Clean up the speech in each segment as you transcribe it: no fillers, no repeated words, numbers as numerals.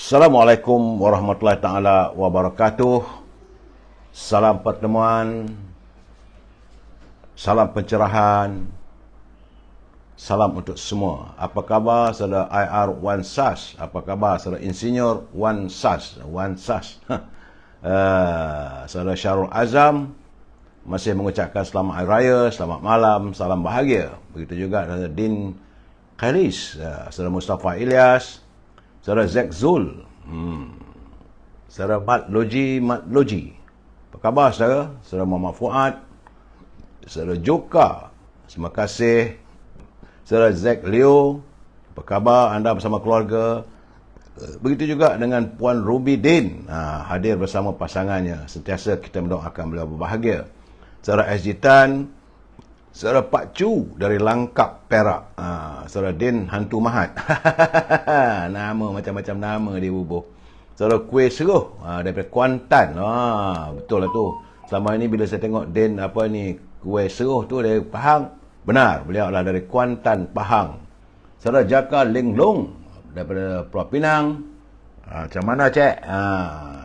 Assalamualaikum warahmatullahi taala wabarakatuh. Salam pertemuan, salam pencerahan, salam untuk semua. Apa khabar saudara IR Wan Sas? Apa khabar saudara Insinyur Wan Sas? Saudara Syarul Azam masih mengucapkan selamat Hari Raya, selamat malam, salam bahagia. Begitu juga saudara Din Khalis, saudara Mustafa Ilyas, saudara Zek Zul, saudara Mat Loji. Apa khabar saudara? Saudara Muhammad Fuad, saudara Joka, terima kasih. Saudara Zek Leo, apa khabar anda bersama keluarga? Begitu juga dengan Puan Ruby Din, hadir bersama pasangannya. Sentiasa kita mendoakan beliau berbahagia. Saudara SG Tan, saudara Pak Chu dari Langkap, Perak, saudara Din Hantu Mahat. Nama macam-macam nama dia bubuh. Saudara Kuih Seruh daripada Kuantan. Betul lah tu. Selama ini bila saya tengok Din Kuih Seruh tu dari Pahang, benar, beliau adalah dari Kuantan, Pahang. Saudara Jaka Linglong daripada Pulau Pinang. Macam mana cik?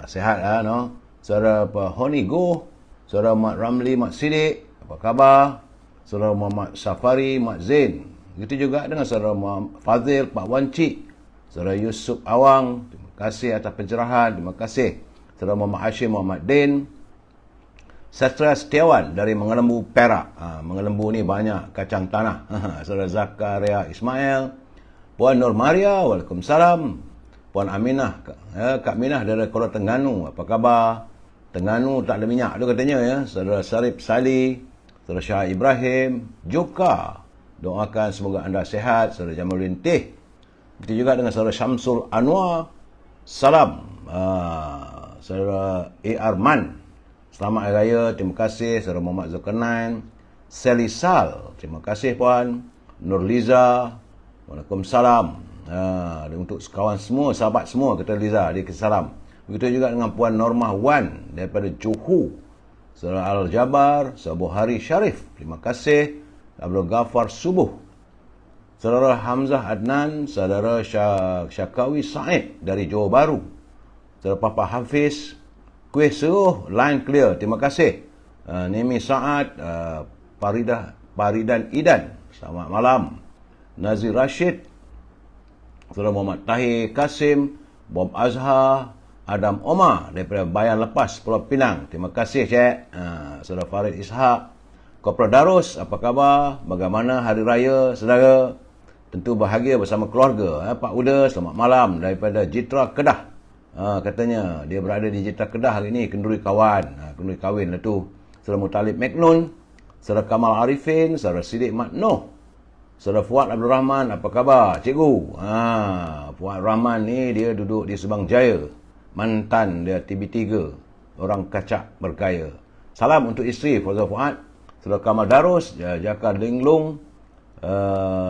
Sihat no? Saudara Honi Go, saudara Mat Ramli Mat Sidik, apa khabar? Saudara Muhammad Safari Mat Zain. Begitu juga dengan saudara Muhammad Fazil Pak Wancik, saudara Yusuf Awang, terima kasih atas pencerahan, terima kasih. Saudara Muhammad Hashim Muhammad Din, Sastra Setiawan dari Mengelembu, Perak. Mengelembu ni banyak kacang tanah. Saudara Zakaria Ismail, Puan Nur Maria, Waalaikumsalam. Puan Aminah, Kak Minah dari Kuala Tengganu, apa khabar? Tengganu tak ada minyak tu katanya ya. Saudara Sarip Sali, saudara Syah Ibrahim, Joka, doakan semoga anda sihat. Saudara Jamaluddin Teh, begitu juga dengan saudara Syamsul Anwar, salam. Saudara Arman, selamat Hari Raya, terima kasih. Saudara Muhammad Zulkarnain, Sally Sal, terima kasih Puan. Nurliza, Waalaikumsalam. Untuk kawan semua, sahabat semua, kata Liza, dia salam. Begitu juga dengan Puan Normah Wan daripada Johor. Saudara Al-Jabar, Saudara Hari Syarif, terima kasih. Abdul Ghaffar Subuh, saudara Hamzah Adnan, saudara Syakawi Said dari Johor Bahru, saudara Papa Hafiz, Kuih Seruh, line clear, terima kasih. Nemi Saad, Paridan Idan, selamat malam. Nazir Rashid, saudara Muhammad Tahir Kasim, Bob Azhar, Adam Omar daripada Bayan Lepas, Pulau Pinang. Terima kasih cik. Saudara Farid Ishak, Kopral Darus, apa khabar? Bagaimana Hari Raya saudara? Tentu bahagia bersama keluarga. Pak Uda, selamat malam daripada Jitra Kedah. Katanya dia berada di Jitra Kedah hari ini, kenduri kawan. Kenduri kahwin lah tu. Saudara Mutalib Meknun, saudara Kamal Arifin, saudara Sidik Mat Noh, saudara Fuad Abdul Rahman, apa khabar cikgu? Fuad Rahman ni dia duduk di Subang Jaya. Mantan dia TB3, orang kacak bergaya. Salam untuk isteri Fauzal Fuad, saudara Kamal Darus, Jaka Linglong,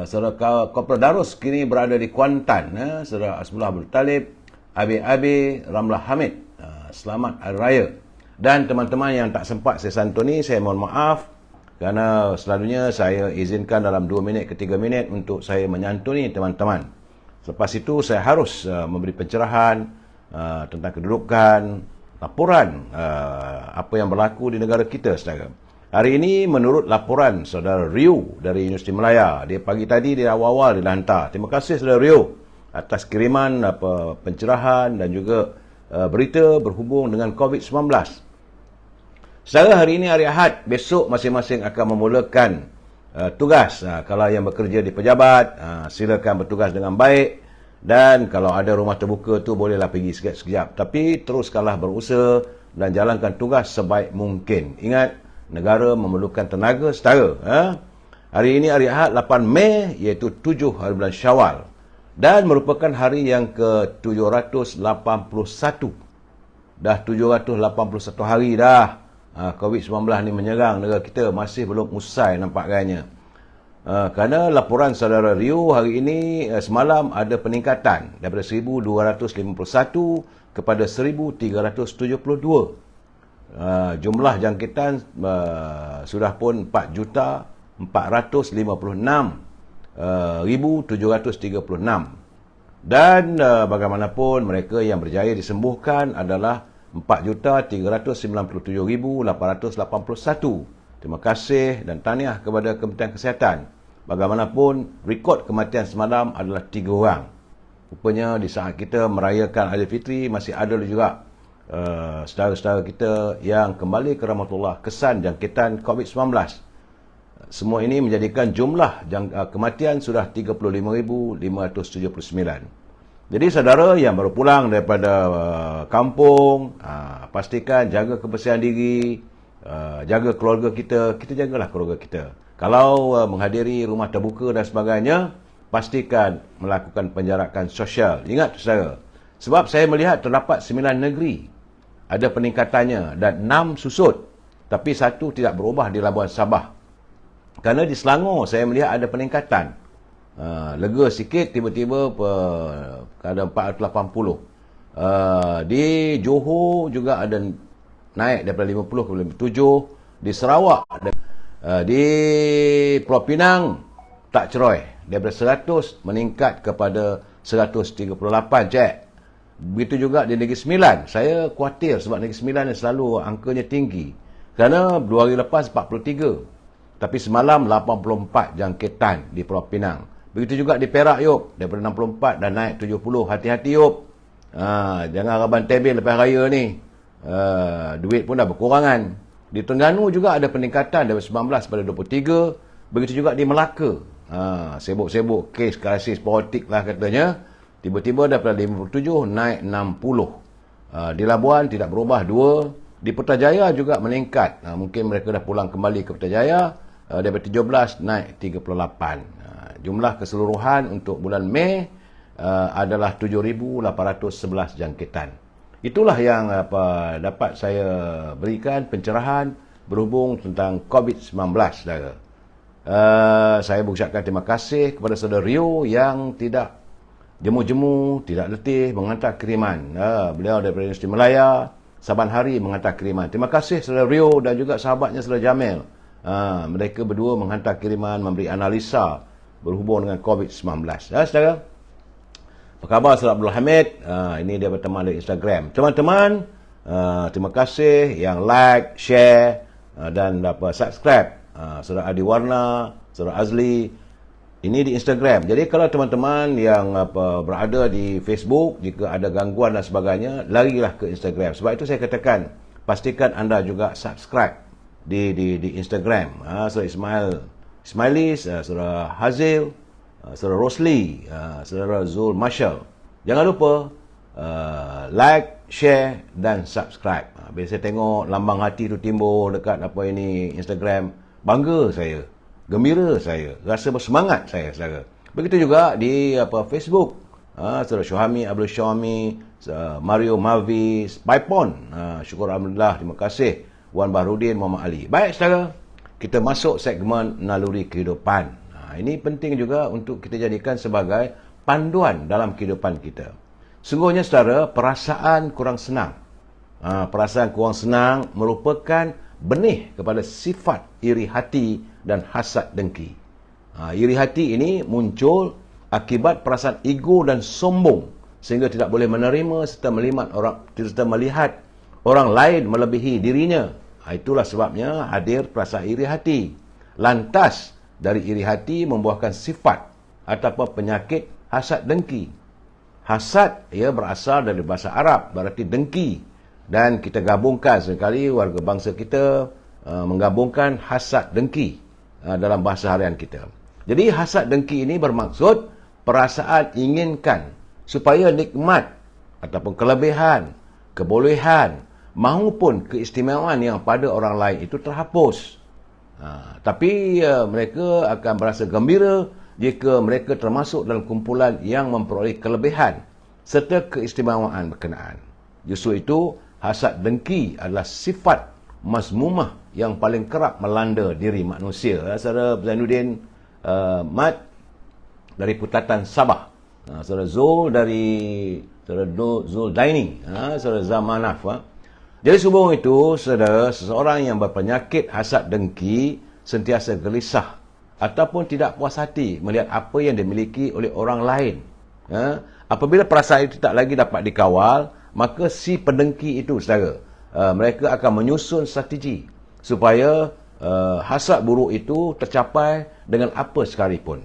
saudara Kopral Darus kini berada di Kuantan, saudara Asmullah Abdul Talib, Abi Ramlah Hamid. Selamat Hari Raya. Dan teman-teman yang tak sempat saya santuni, saya mohon maaf kerana selalunya saya izinkan dalam 2 minit ke 3 minit untuk saya menyantuni teman-teman. Selepas itu saya harus memberi pencerahan tentang kedudukan, laporan apa yang berlaku di negara kita saudara. Hari ini menurut laporan saudara Rio dari Universiti Melaya, dia pagi tadi dia awal-awal dia hantar. Terima kasih saudara Rio atas kiriman pencerahan dan juga berita berhubung dengan COVID-19. Saudara, hari ini hari Ahad, besok masing-masing akan memulakan tugas. Kalau yang bekerja di pejabat, silakan bertugas dengan baik. Dan kalau ada rumah terbuka tu bolehlah pergi sekejap-sekejap. Tapi teruskanlah berusaha dan jalankan tugas sebaik mungkin. Ingat, negara memerlukan tenaga setara. Hari ini hari Ahad 8 Mei iaitu 7 hari bulan Syawal. Dan merupakan hari yang ke-781. Dah 781 hari dah. COVID-19 ni menyerang negara kita, masih belum usai nampak gayanya. Kerana laporan saudara Rio hari ini, semalam ada peningkatan daripada 1,251 kepada 1,372. Jumlah jangkitan sudah pun 4,456,736. Dan bagaimanapun mereka yang berjaya disembuhkan adalah 4,397,881. Terima kasih dan tahniah kepada Kementerian Kesihatan. Bagaimanapun, rekod kematian semalam adalah 3 orang. Rupanya di saat kita merayakan Aidilfitri, masih ada juga saudara-saudara kita yang kembali ke rahmatullah kesan jangkitan COVID-19. Semua ini menjadikan jumlah kematian sudah 35,579. Jadi saudara yang baru pulang daripada kampung, pastikan jaga kebersihan diri, jaga keluarga kita, kita jagalah keluarga kita. Kalau menghadiri rumah terbuka dan sebagainya, pastikan melakukan penjarakan sosial. Ingat saudara, sebab saya melihat terdapat 9 negeri ada peningkatannya dan 6 susut, tapi 1 tidak berubah di Labuan Sabah. Kerana di Selangor saya melihat ada peningkatan. Lega sikit, tiba-tiba ada 480. Di Johor juga ada naik daripada 50 ke 57. Di Sarawak ada. Di Pulau Pinang tak ceroy. Daripada 100 meningkat kepada 138, cek. Begitu juga di Negeri Sembilan. Saya khawatir sebab Negeri Sembilan yang selalu angkanya tinggi. Kerana 2 hari lepas 43. Tapi semalam 84 jangkitan di Pulau Pinang. Begitu juga di Perak, Yop. Daripada 64 dan naik 70. Hati-hati, Yop. Jangan raban tebel lepas raya ni. Duit pun dah berkurangan. Di Terengganu juga ada peningkatan dari 19 pada 23. Begitu juga di Melaka. Sibuk-sibuk kes krisis politik lah katanya. Tiba-tiba daripada 57 naik 60. Di Labuan tidak berubah 2. Di Putrajaya juga meningkat. Mungkin mereka dah pulang kembali ke Putrajaya. Daripada 17 naik 38. Jumlah keseluruhan untuk bulan Mei adalah 7,811 jangkitan. Itulah yang dapat saya berikan pencerahan berhubung tentang COVID-19, saudara. Saya mengucapkan terima kasih kepada saudara Rio yang tidak jemu-jemu, tidak letih menghantar kiriman. Beliau daripada Universiti Malaya, saban hari menghantar kiriman. Terima kasih saudara Rio dan juga sahabatnya saudara Jamil. Mereka berdua menghantar kiriman, memberi analisa berhubung dengan COVID-19. Saudara, apa khabar saudara Abdul Hamid? Ini dia berteman di Instagram. Teman-teman, terima kasih yang like, share dan subscribe. Saudara Adi Warna, saudara Azli, ini di Instagram. Jadi kalau teman-teman yang berada di Facebook, jika ada gangguan dan sebagainya, larilah ke Instagram. Sebab itu saya katakan, pastikan anda juga subscribe di Instagram. Saudara Ismailis, saudara Hazil, saudara Rosli, saudara Zul Marshall. Jangan lupa like, share dan subscribe. Bila saya tengok lambang hati tu timbul dekat Instagram, bangga saya, gembira saya, rasa bersemangat saya, saudara. Begitu juga di Facebook. Saudara Syuhami, Abdul Syuhami, Mario Mavis, Paipon. Syukur Alhamdulillah, terima kasih. Wan Bahrudin, Muhammad Ali. Baik, saudara. Kita masuk segmen naluri kehidupan. Ini penting juga untuk kita jadikan sebagai panduan dalam kehidupan kita. Sungguhnya saudara, perasaan kurang senang. Perasaan kurang senang merupakan benih kepada sifat iri hati dan hasad dengki. Iri hati ini muncul akibat perasaan ego dan sombong sehingga tidak boleh menerima serta melihat orang lain melebihi dirinya. Itulah sebabnya hadir perasaan iri hati. Lantas dari iri hati membuahkan sifat ataupun penyakit hasad dengki. Hasad ia berasal dari bahasa Arab, berarti dengki. Dan kita gabungkan sekali warga bangsa kita menggabungkan hasad dengki dalam bahasa harian kita. Jadi hasad dengki ini bermaksud perasaan inginkan supaya nikmat ataupun kelebihan, kebolehan maupun keistimewaan yang pada orang lain itu terhapus. Tapi mereka akan berasa gembira jika mereka termasuk dalam kumpulan yang memperoleh kelebihan serta keistimewaan berkenaan. Justru itu, hasad dengki adalah sifat mazmumah yang paling kerap melanda diri manusia. Saudara Zainuddin Mat dari Putatan Sabah. Saudara Zul dari Zul Daini. Saudara Zamanaf. Jadi sebelum itu, saudara, seseorang yang berpenyakit hasad dengki sentiasa gelisah ataupun tidak puas hati melihat apa yang dimiliki oleh orang lain. Apabila perasaan itu tak lagi dapat dikawal, maka si pendengki itu, saudara, mereka akan menyusun strategi supaya hasrat buruk itu tercapai dengan apa sekalipun.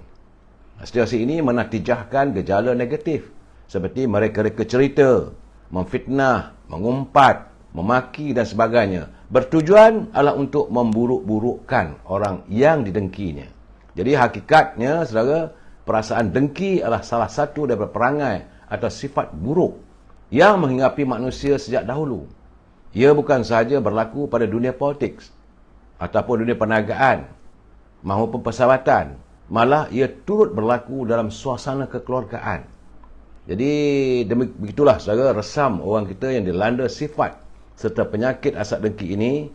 Situasi ini menatijahkan gejala negatif seperti mereka-reka cerita, memfitnah, mengumpat, memaki dan sebagainya. Bertujuan adalah untuk memburuk-burukkan orang yang didengkinya. Jadi hakikatnya, saudara, perasaan dengki adalah salah satu daripada perangai atau sifat buruk yang menghinggapi manusia sejak dahulu. Ia bukan sahaja berlaku pada dunia politik ataupun dunia perniagaan maupun persahabatan, malah ia turut berlaku dalam suasana kekeluargaan. Jadi begitulah, saudara, resam orang kita yang dilanda sifat serta penyakit hasad dengki ini.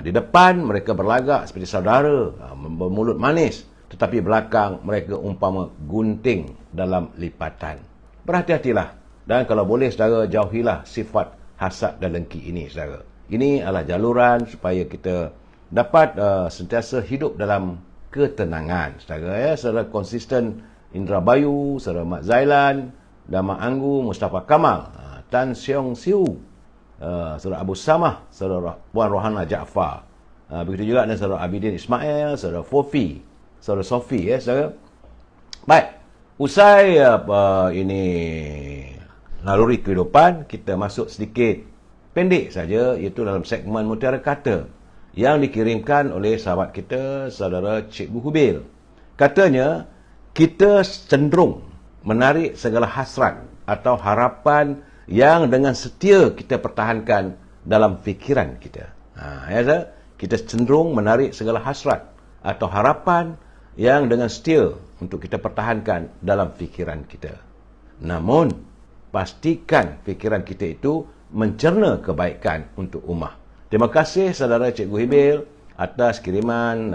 Di depan mereka berlagak seperti saudara, bermulut manis, tetapi belakang mereka umpama gunting dalam lipatan. Berhati-hatilah, dan kalau boleh, saudara, jauhilah sifat hasad dan dengki ini, saudara. Ini adalah jaluran supaya kita dapat sentiasa hidup dalam ketenangan, saudara, ya. Saudara konsisten Indra Bayu, saudara Mat Zailan, dan Mak Anggu, Mustafa Kamal, Tan Siong Siu, saudara Abu Samah, saudara Puan Rohana Jaafar, begitu juga dengan saudara Abidin Ismail, saudara Fofi, saudara Sofi, ya, saudara. Baik, usai ini naluri kehidupan, kita masuk sedikit pendek saja, iaitu dalam segmen Mutiara Kata yang dikirimkan oleh sahabat kita, saudara Cikgu Hubil. Katanya, kita cenderung menarik segala hasrat atau harapan yang dengan setia kita pertahankan dalam fikiran kita. Ya, kita cenderung menarik segala hasrat atau harapan yang dengan setia untuk kita pertahankan dalam fikiran kita. Namun, pastikan fikiran kita itu mencerna kebaikan untuk ummah. Terima kasih, saudara Cikgu Hibil, atas kiriman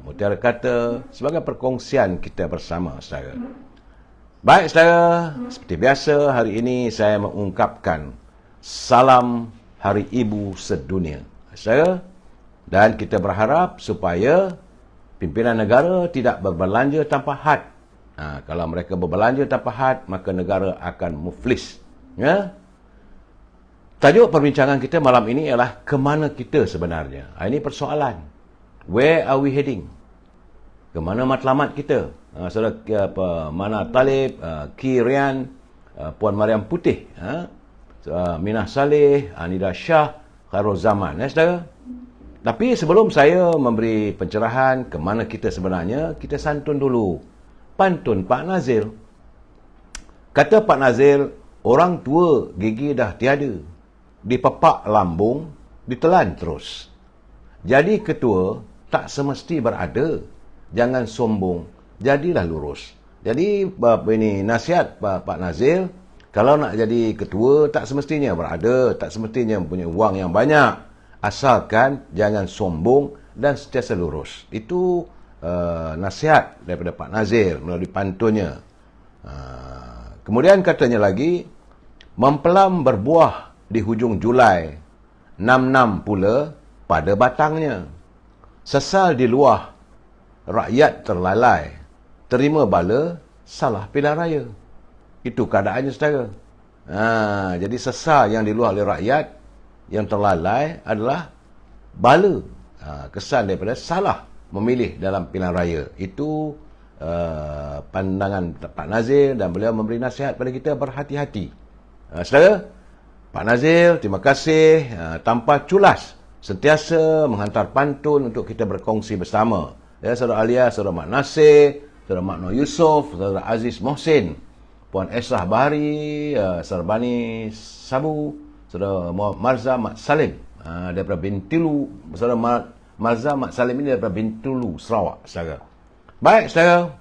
Mutiara Kata sebagai perkongsian kita bersama, saudara. Baik, saudara, seperti biasa, hari ini saya mengungkapkan salam Hari Ibu sedunia, saudara. Dan kita berharap supaya pimpinan negara tidak berbelanja tanpa had. Kalau mereka berbelanja tanpa had, maka negara akan muflis. Ya? Tajuk perbincangan kita malam ini ialah ke mana kita sebenarnya. Ini persoalan. Where are we heading? Ke mana matlamat kita? Saudara Mana Talib, Ki Rian, Puan Mariam Putih, Minah Saleh, Anida Shah, Khairul Zaman, saudara. Tapi sebelum saya memberi pencerahan ke mana kita sebenarnya, kita santun dulu pantun Pak Nazil. Kata Pak Nazil, orang tua gigi dah tiada, dipepak lambung, ditelan terus. Jadi ketua tak semesti berada, jangan sombong, jadilah lurus. Jadi ini nasihat Pak Nazil, kalau nak jadi ketua tak semestinya berada, tak semestinya punya wang yang banyak, asalkan jangan sombong dan sentiasa lurus. Itu nasihat daripada Pak Nazil melalui pantunnya. Kemudian katanya lagi, mempelam berbuah di hujung Julai, nam-nam pula pada batangnya. Sesal di luar, rakyat terlalai, terima bala, salah pilihan raya. Itu keadaannya, saudara. Jadi sesal yang di luar oleh rakyat, yang terlalai adalah bala, kesan daripada salah memilih dalam pilihan raya. Itu pandangan Pak Nazil, dan beliau memberi nasihat pada kita berhati-hati. Saudara, Pak Nazil, terima kasih, tanpa culas sentiasa menghantar pantun untuk kita berkongsi bersama. Ya, saudara Alia, saudara Mak Nasir, saudara Mak Nur Yusof, saudara Aziz Mohsin, Puan Esrah Bahari, saudara Bani Sabu, saudara Marza Mak Salim daripada Bintulu, saudara Marza Mak Salim ini daripada Bintulu, Sarawak, saudara. Baik, saudara,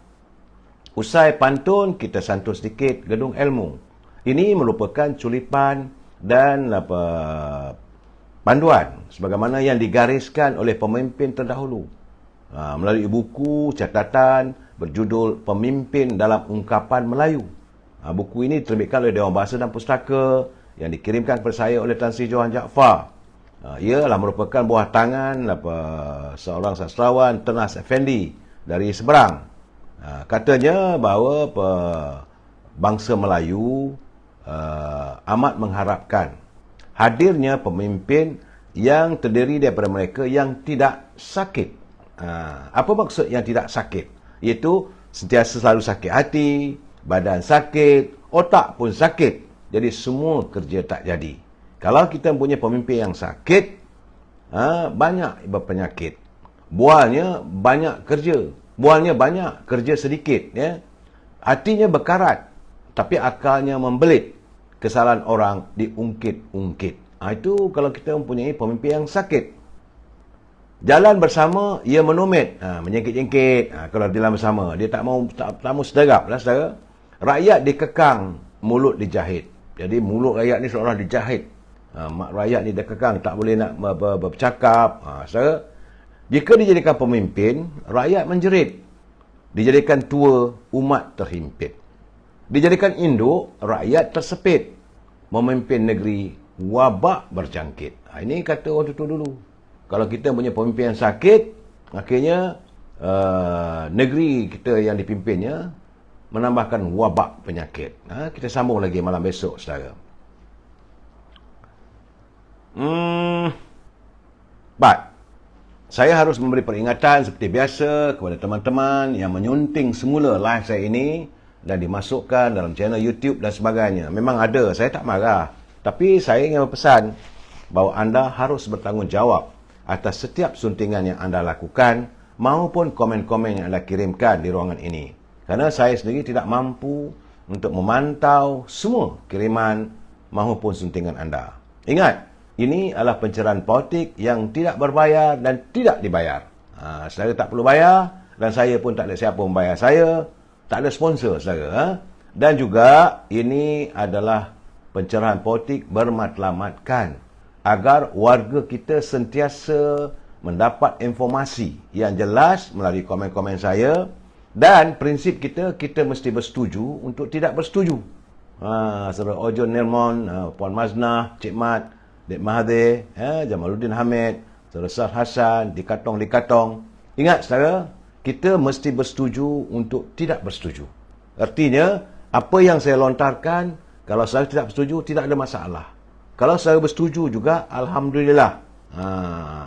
usai pantun, kita santun sedikit gedung ilmu. Ini merupakan culipan dan panduan sebagaimana yang digariskan oleh pemimpin terdahulu melalui buku catatan berjudul Pemimpin dalam Ungkapan Melayu. Buku ini diterbitkan oleh Dewan Bahasa dan Pustaka yang dikirimkan kepada saya oleh Tan Sri Johan Jaafar. Ia adalah merupakan buah tangan seorang sastrawan, Ternas Effendi dari Seberang. Katanya bahawa bangsa Melayu amat mengharapkan hadirnya pemimpin yang terdiri daripada mereka yang tidak sakit. Apa maksud yang tidak sakit? Iaitu sentiasa selalu sakit hati, badan sakit, otak pun sakit. Jadi semua kerja tak jadi. Kalau kita punya pemimpin yang sakit, banyak berpenyakit. Bualnya banyak kerja. Bualnya banyak, kerja sedikit. Ya. Hatinya berkarat, tapi akalnya membelit. Kesalahan orang diungkit-ungkit. Itu kalau kita mempunyai pemimpin yang sakit. Jalan bersama, ia menumit, menyengkit-jengkit. Kalau jalan bersama, dia tak mau sederap lah, saudara. Rakyat dikekang, mulut dijahit. Jadi mulut rakyat ni seolah dijahit. Rakyat ni dikekang, tak boleh nak bercakap. Saudara, jika dijadikan pemimpin, rakyat menjerit. Dijadikan tua, umat terhimpit. Dijadikan induk, rakyat tersepit. Memimpin negeri, wabak berjangkit. Ini kata waktu tu dulu. Kalau kita punya pemimpin yang sakit, akhirnya negeri kita yang dipimpinnya menambahkan wabak penyakit. Kita sambung lagi malam besok, saudara. Saya harus memberi peringatan seperti biasa kepada teman-teman yang menyunting semula live saya ini dan dimasukkan dalam channel YouTube dan sebagainya. Memang ada, saya tak marah. Tapi saya ingin berpesan bahawa anda harus bertanggungjawab atas setiap suntingan yang anda lakukan maupun komen-komen yang anda kirimkan di ruangan ini. Kerana saya sendiri tidak mampu untuk memantau semua kiriman maupun suntingan anda. Ingat, ini adalah pencerahan politik yang tidak berbayar dan tidak dibayar. Saudara tak perlu bayar dan saya pun tak ada siapa membayar saya. Tak ada sponsor, saudara. Dan juga ini adalah pencerahan politik bermatlamatkan agar warga kita sentiasa mendapat informasi yang jelas melalui komen-komen saya, dan prinsip kita mesti bersetuju untuk tidak bersetuju. Saudara Ojon Nirmon, Puan Maznah, Cik Mat, Dek Mahathir, Jamaluddin Hamid, Saudara Sar Hassan, Dikatong. Ingat saudara, kita mesti bersetuju untuk tidak bersetuju. Artinya, apa yang saya lontarkan, kalau saya tidak bersetuju, tidak ada masalah. Kalau saya bersetuju juga, alhamdulillah.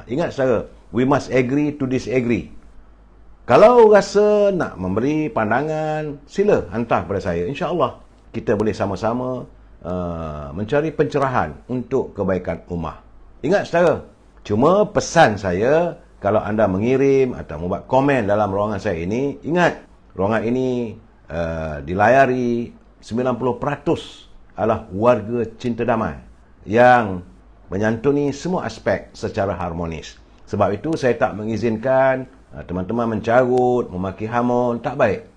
Ingat saudara, we must agree to disagree. Kalau rasa nak memberi pandangan, sila hantar kepada saya. InsyaAllah, kita boleh sama-sama mencari pencerahan untuk kebaikan ummah. Ingat saudara, cuma pesan saya, kalau anda mengirim atau membuat komen dalam ruangan saya ini, ingat, ruangan ini dilayari 90% adalah warga cinta damai yang menyantuni semua aspek secara harmonis. Sebab itu saya tak mengizinkan teman-teman mencarut, memaki hamun, tak baik.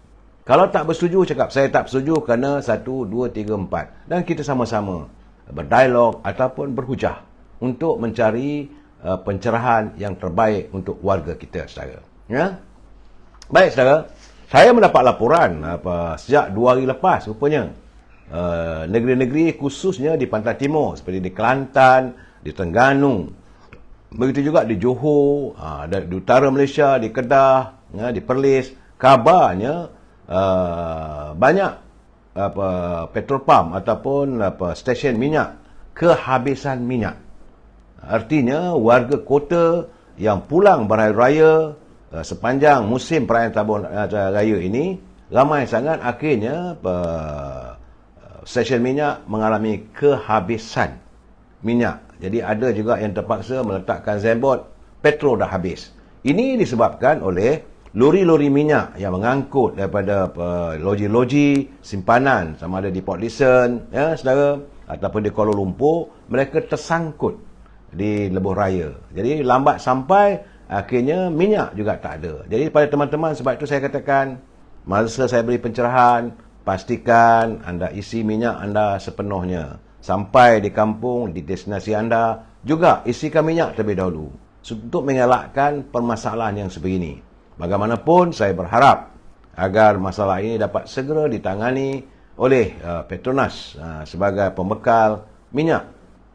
Kalau tak bersetuju, cakap saya tak bersetuju kerana 1, 2, 3, 4. Dan kita sama-sama berdialog ataupun berhujah untuk mencari pencerahan yang terbaik untuk warga kita, saudara. Ya? Baik, saudara. Saya mendapat laporan sejak 2 hari lepas, rupanya negeri-negeri khususnya di Pantai Timur, seperti di Kelantan, di Terengganu, begitu juga di Johor, di utara Malaysia, di Kedah, di Perlis, kabarnya banyak petrol pump ataupun stesen minyak kehabisan minyak. Artinya warga kota yang pulang berhari raya sepanjang musim perayaan Tabung Raya ini ramai sangat, akhirnya stesen minyak mengalami kehabisan minyak. Jadi ada juga yang terpaksa meletakkan signboard petrol dah habis. Ini disebabkan oleh lori-lori minyak yang mengangkut daripada loji-loji simpanan, sama ada di Port Dickson, ya saudara, ataupun di Kuala Lumpur, mereka tersangkut di lebuh raya. Jadi lambat sampai, akhirnya minyak juga tak ada. Jadi pada teman-teman, sebab itu saya katakan, masa saya beri pencerahan, pastikan anda isi minyak anda sepenuhnya. Sampai di kampung, di destinasi anda, juga isikan minyak terlebih dahulu, untuk mengelakkan permasalahan yang sebegini. Bagaimanapun, saya berharap agar masalah ini dapat segera ditangani oleh Petronas sebagai pembekal minyak,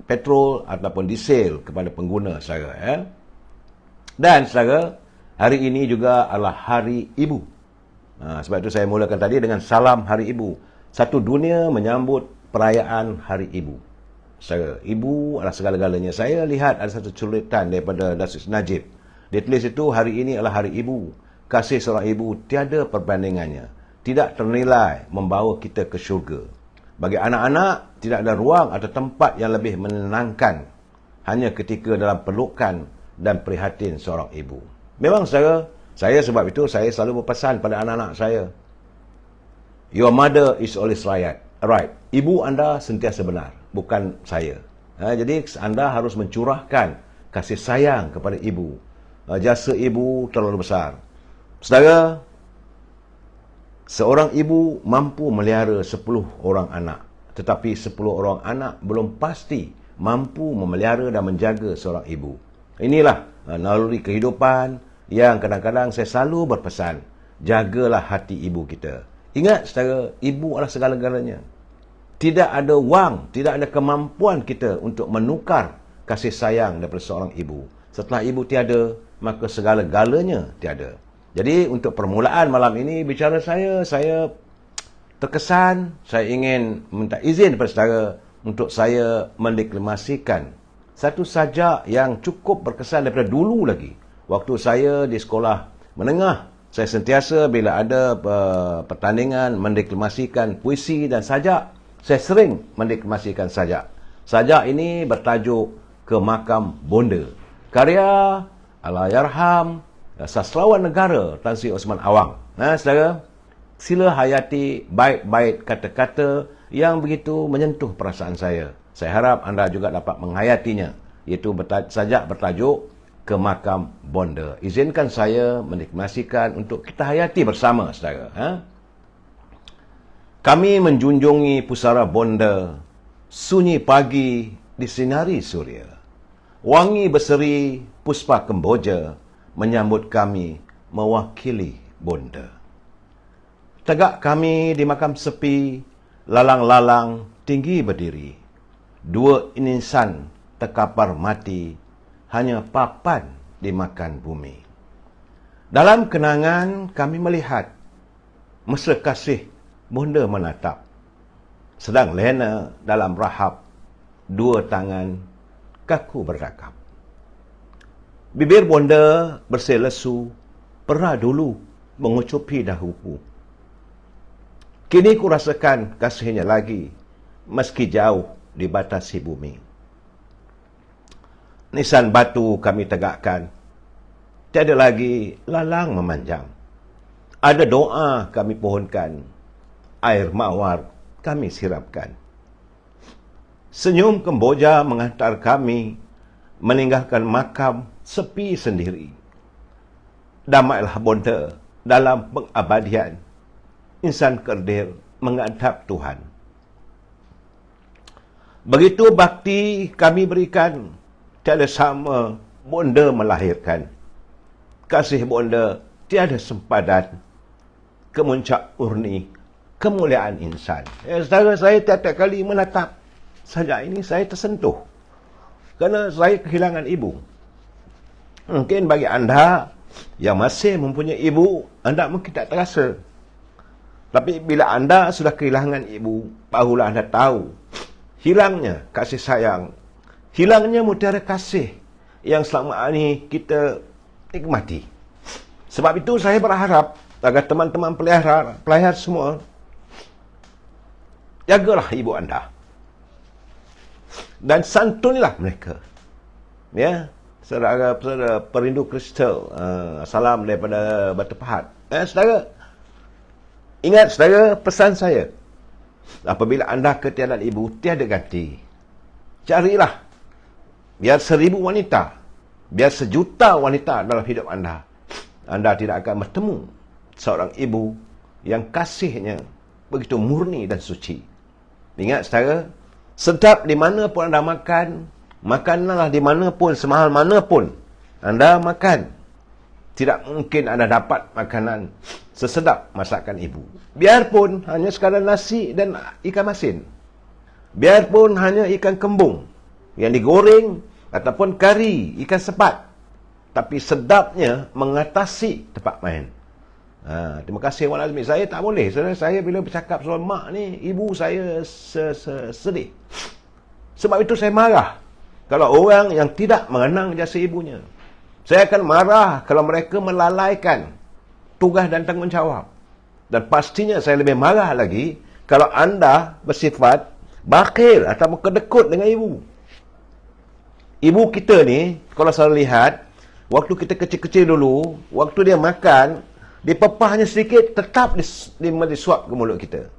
petrol ataupun diesel kepada pengguna, saudara. Ya. Dan saudara, hari ini juga adalah Hari Ibu. Sebab itu saya mulakan tadi dengan salam Hari Ibu. Satu dunia menyambut perayaan Hari Ibu. Ibu adalah segala-galanya. Saya lihat ada satu culitan daripada Datuk Najib. Dia tulis itu, hari ini adalah Hari Ibu. Kasih seorang ibu tiada perbandingannya. Tidak ternilai membawa kita ke syurga. Bagi anak-anak, tidak ada ruang atau tempat yang lebih menenangkan hanya ketika dalam pelukan dan prihatin seorang ibu. Memang saya sebab itu saya selalu berpesan pada anak-anak saya. Your mother is always right. Ibu anda sentiasa benar, bukan saya. Jadi anda harus mencurahkan kasih sayang kepada ibu. Jasa ibu terlalu besar. Saudara, seorang ibu mampu melihara 10 orang anak. Tetapi 10 orang anak belum pasti mampu memelihara dan menjaga seorang ibu. Inilah naluri kehidupan yang kadang-kadang saya selalu berpesan. Jagalah hati ibu kita. Ingat saudara, ibu adalah segala-galanya. Tidak ada wang, tidak ada kemampuan kita untuk menukar kasih sayang daripada seorang ibu. Setelah ibu tiada, maka segala-galanya tiada. Jadi untuk permulaan malam ini bicara saya terkesan, saya ingin minta izin kepada saudara untuk saya mendeklamasikan satu sajak yang cukup berkesan daripada dulu lagi. Waktu saya di sekolah menengah, saya sentiasa bila ada pertandingan mendeklamasikan puisi dan sajak, saya sering mendeklamasikan sajak. Sajak ini bertajuk Ke Makam Bonda. Karya Allahyarham sastrawan negara Tan Sri Osman Awang. Saudara, sila hayati bait-bait kata-kata yang begitu menyentuh perasaan saya. Saya harap anda juga dapat menghayatinya, iaitu sajak bertajuk Ke Makam Bonda. Izinkan saya mendeklamasikan untuk kita hayati bersama, saudara. Kami menjunjungi pusara bonda, sunyi pagi disinari surya. Wangi berseri puspa kemboja menyambut kami mewakili bonda. Tegak kami di makam sepi, lalang-lalang tinggi berdiri. Dua insan terkapar mati, hanya papan dimakan bumi. Dalam kenangan kami melihat mesra kasih bonda menatap. Sedang lena dalam rahap, dua tangan kaku berdakap. Bibir bonda bersih lesu, pernah dulu mengucupi dahuku. Kini ku rasakan kasihnya lagi, meski jauh dibatasi bumi. Nisan batu kami tegakkan, tiada lagi lalang memanjang. Ada doa kami pohonkan, air mawar kami sirapkan. Senyum kemboja mengantar kami, meninggalkan makam sepi sendiri. Damailah bonda dalam pengabadian, insan kerdil menghadap Tuhan. Begitu bakti kami berikan, tiada sama bonda melahirkan. Kasih bonda tiada sempadan, kemuncak murni kemuliaan insan. Saudara, saya tiap-tiap kali menatap sajak ini, saya tersentuh. Kerana saya kehilangan ibu. Mungkin bagi anda yang masih mempunyai ibu, anda mungkin tak terasa. Tapi bila anda sudah kehilangan ibu, barulah anda tahu hilangnya kasih sayang, hilangnya mutiara kasih yang selama ini kita nikmati. Sebab itu saya berharap agar teman-teman pelihara semua, jagalah ibu anda dan santunilah mereka. Ya, saudara perindu kristal, salam daripada Batu Pahat. Saudara, ingat saudara, pesan saya, apabila anda ketiadaan ibu, tiada ganti. Carilah, biar 1000 wanita, biar 1 juta wanita dalam hidup anda, anda tidak akan bertemu seorang ibu yang kasihnya begitu murni dan suci. Ingat saudara, sedap di mana pun anda makan, makanlah di mana pun, semahal mana pun anda makan. Tidak mungkin anda dapat makanan sesedap masakan ibu. Biarpun hanya sekadar nasi dan ikan masin. Biarpun hanya ikan kembung yang digoreng ataupun kari ikan sepat. Tapi sedapnya mengatasi tempat main. Terima kasih Wan Azmi. Saya tak boleh. Saya bila bercakap soal mak ni, ibu saya sedih. Sebab itu saya marah kalau orang yang tidak mengenang jasa ibunya. Saya akan marah kalau mereka melalaikan tugas dan tanggungjawab. Dan pastinya saya lebih marah lagi kalau anda bersifat bakhil atau kedekut dengan ibu. Ibu kita ni, kalau saya lihat, waktu kita kecil-kecil dulu, waktu dia makan, dipepahnya sedikit, tetap disuap ke mulut kita.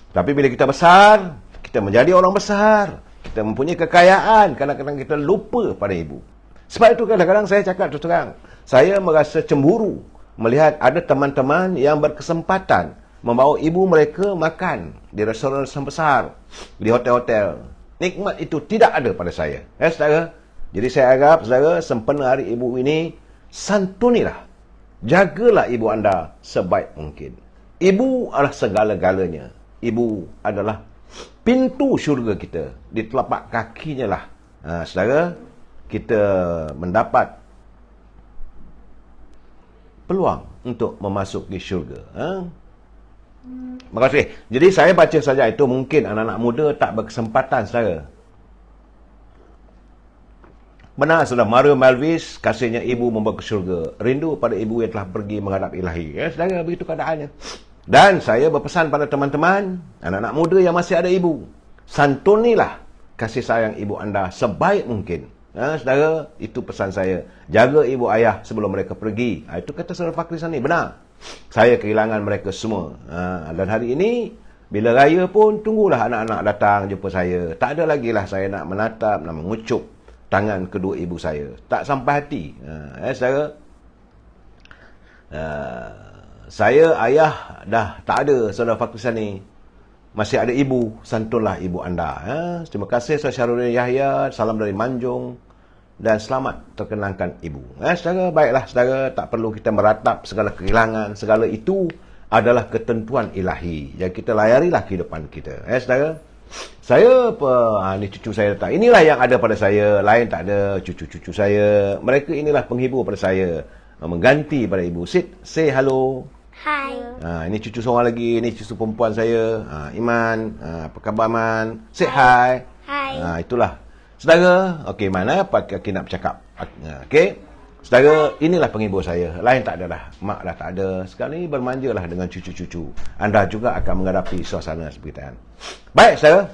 Tapi bila kita besar, kita menjadi orang besar, kita mempunyai kekayaan, kadang-kadang kita lupa pada ibu. Sebab itu kadang-kadang saya cakap terus terang, saya merasa cemburu melihat ada teman-teman yang berkesempatan membawa ibu mereka makan di restoran besar, di hotel-hotel. Nikmat itu tidak ada pada saya. Saudara? Jadi saya harap saudara sempena hari ibu ini, santunilah, jagalah ibu anda sebaik mungkin. Ibu adalah segala-galanya. Ibu adalah pintu syurga kita. Di telapak kakinya lah, saudara, kita mendapat peluang untuk memasuki syurga. Terima kasih. Jadi saya baca saja itu, mungkin anak-anak muda tak berkesempatan, saudara. Benar, saudara. Mario Malvis, kasihnya ibu membawa ke syurga. Rindu pada ibu yang telah pergi menghadap ilahi. Saudara, begitu keadaannya. Dan saya berpesan pada teman-teman, anak-anak muda yang masih ada ibu, santunilah kasih sayang ibu anda sebaik mungkin. Saudara, itu pesan saya. Jaga ibu ayah sebelum mereka pergi. Itu kata saudara Fakri Sani. Benar. Saya kehilangan mereka semua. Dan hari ini, bila raya pun, tunggulah anak-anak datang jumpa saya. Tak ada lagi lah saya nak menatap, nak mengucup tangan kedua ibu saya. Tak sampai hati. Saudara, saya ayah dah tak ada, saudara Fakri Sani. Masih ada ibu, santunlah ibu anda. Terima kasih saudara Syarudin Yahya, salam dari Manjung, dan selamat terkenangkan ibu. Saudara, baiklah saudara, tak perlu kita meratap segala kehilangan, segala itu adalah ketentuan ilahi. Jadi kita layarilah kehidupan kita. Saudara, saya ini cucu saya datang. Inilah yang ada pada saya, lain tak ada. Cucu-cucu saya, mereka inilah penghibur pada saya, mengganti pada ibu. Say hello. Hai. Ini cucu seorang lagi, ini cucu perempuan saya, Iman. Apa khabar Iman? Say hi. Hai. Itulah. Saudara, okey, mana Pak Kaki nak bercakap. Okey. Saudara, inilah penghibur saya. Lain tak ada dah. Mak dah tak ada. Sekali bermanjalah dengan cucu-cucu. Anda juga akan menghadapi suasana seperti itu. Baik, saudara.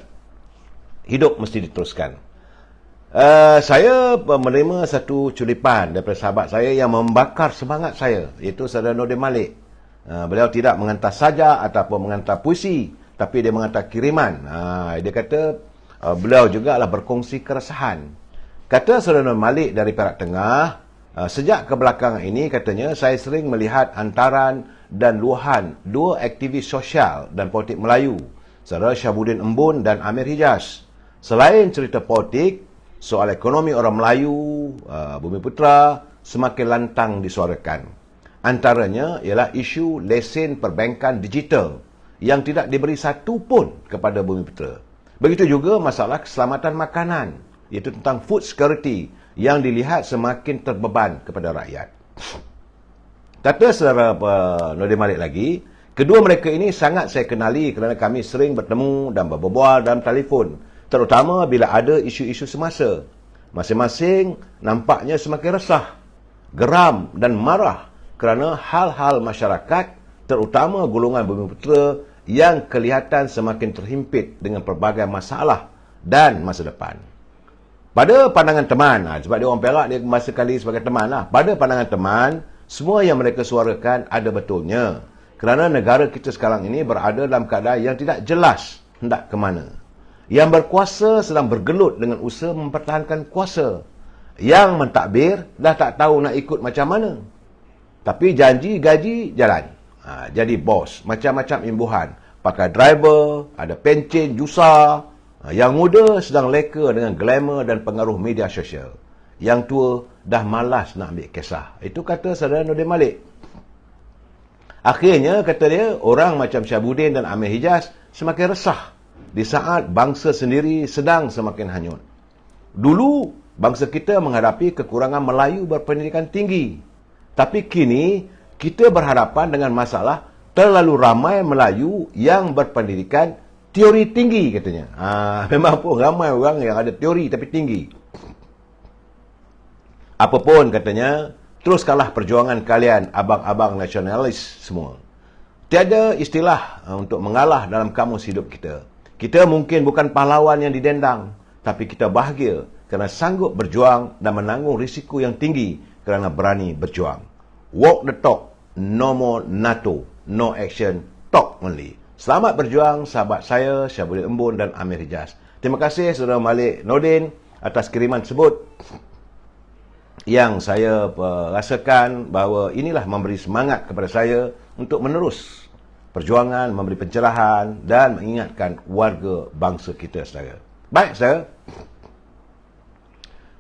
Hidup mesti diteruskan. Saya menerima satu culipan daripada sahabat saya yang membakar semangat saya, iaitu saudara Nordin Malik. Beliau tidak menghantar saja ataupun menghantar puisi, tapi dia menghantar kiriman. Dia kata beliau juga adalah berkongsi keresahan. Kata saudara Nordin Malik dari Perak Tengah, sejak kebelakangan ini katanya saya sering melihat hantaran dan luahan dua aktivis sosial dan politik Melayu, saudara Syabuddin Embun dan Amir Hijaz. Selain cerita politik, soal ekonomi orang Melayu, Bumiputra semakin lantang disuarakan. Antaranya ialah isu lesen perbankan digital yang tidak diberi satu pun kepada Bumiputra. Begitu juga masalah keselamatan makanan, iaitu tentang food security yang dilihat semakin terbeban kepada rakyat. Kata saudara Nordin Malik lagi, kedua mereka ini sangat saya kenali kerana kami sering bertemu dan berbual dalam telefon, terutama bila ada isu-isu semasa. Masing-masing nampaknya semakin resah, geram dan marah kerana hal-hal masyarakat, terutama golongan Bumiputra yang kelihatan semakin terhimpit dengan pelbagai masalah dan masa depan. Pada pandangan teman, sebab dia orang Perak, dia masa kali sebagai teman lah. Pada pandangan teman, semua yang mereka suarakan ada betulnya. Kerana negara kita sekarang ini berada dalam keadaan yang tidak jelas hendak ke mana. Yang berkuasa sedang bergelut dengan usaha mempertahankan kuasa. Yang mentadbir dah tak tahu nak ikut macam mana. Tapi janji gaji jalan. Jadi bos, macam-macam imbuhan. Pakai driver, ada pencen, jusa. Yang muda sedang leka dengan glamour dan pengaruh media sosial. Yang tua dah malas nak ambil kisah. Itu kata saudara Nordin Malik. Akhirnya, kata dia, orang macam Syabuddin dan Amir Hijaz semakin resah di saat bangsa sendiri sedang semakin hanyut. Dulu, bangsa kita menghadapi kekurangan Melayu berpendidikan tinggi. Tapi kini, kita berhadapan dengan masalah terlalu ramai Melayu yang berpendidikan teori tinggi katanya. Memang pun ramai orang yang ada teori tapi tinggi. Apapun katanya, teruskanlah perjuangan kalian abang-abang nasionalis semua. Tiada istilah untuk mengalah dalam kamus hidup kita. Kita mungkin bukan pahlawan yang didendang, tapi kita bahagia kerana sanggup berjuang dan menanggung risiko yang tinggi kerana berani berjuang. Walk the talk, no more NATO, no action, talk only. Selamat berjuang sahabat saya, Syabudin Embun dan Amir Hijaz. Terima kasih Saudara Malik Nordin atas kiriman tersebut, yang saya rasakan bahawa inilah memberi semangat kepada saya untuk menerus perjuangan, memberi pencerahan dan mengingatkan warga bangsa kita, saudara. Baik, saudara.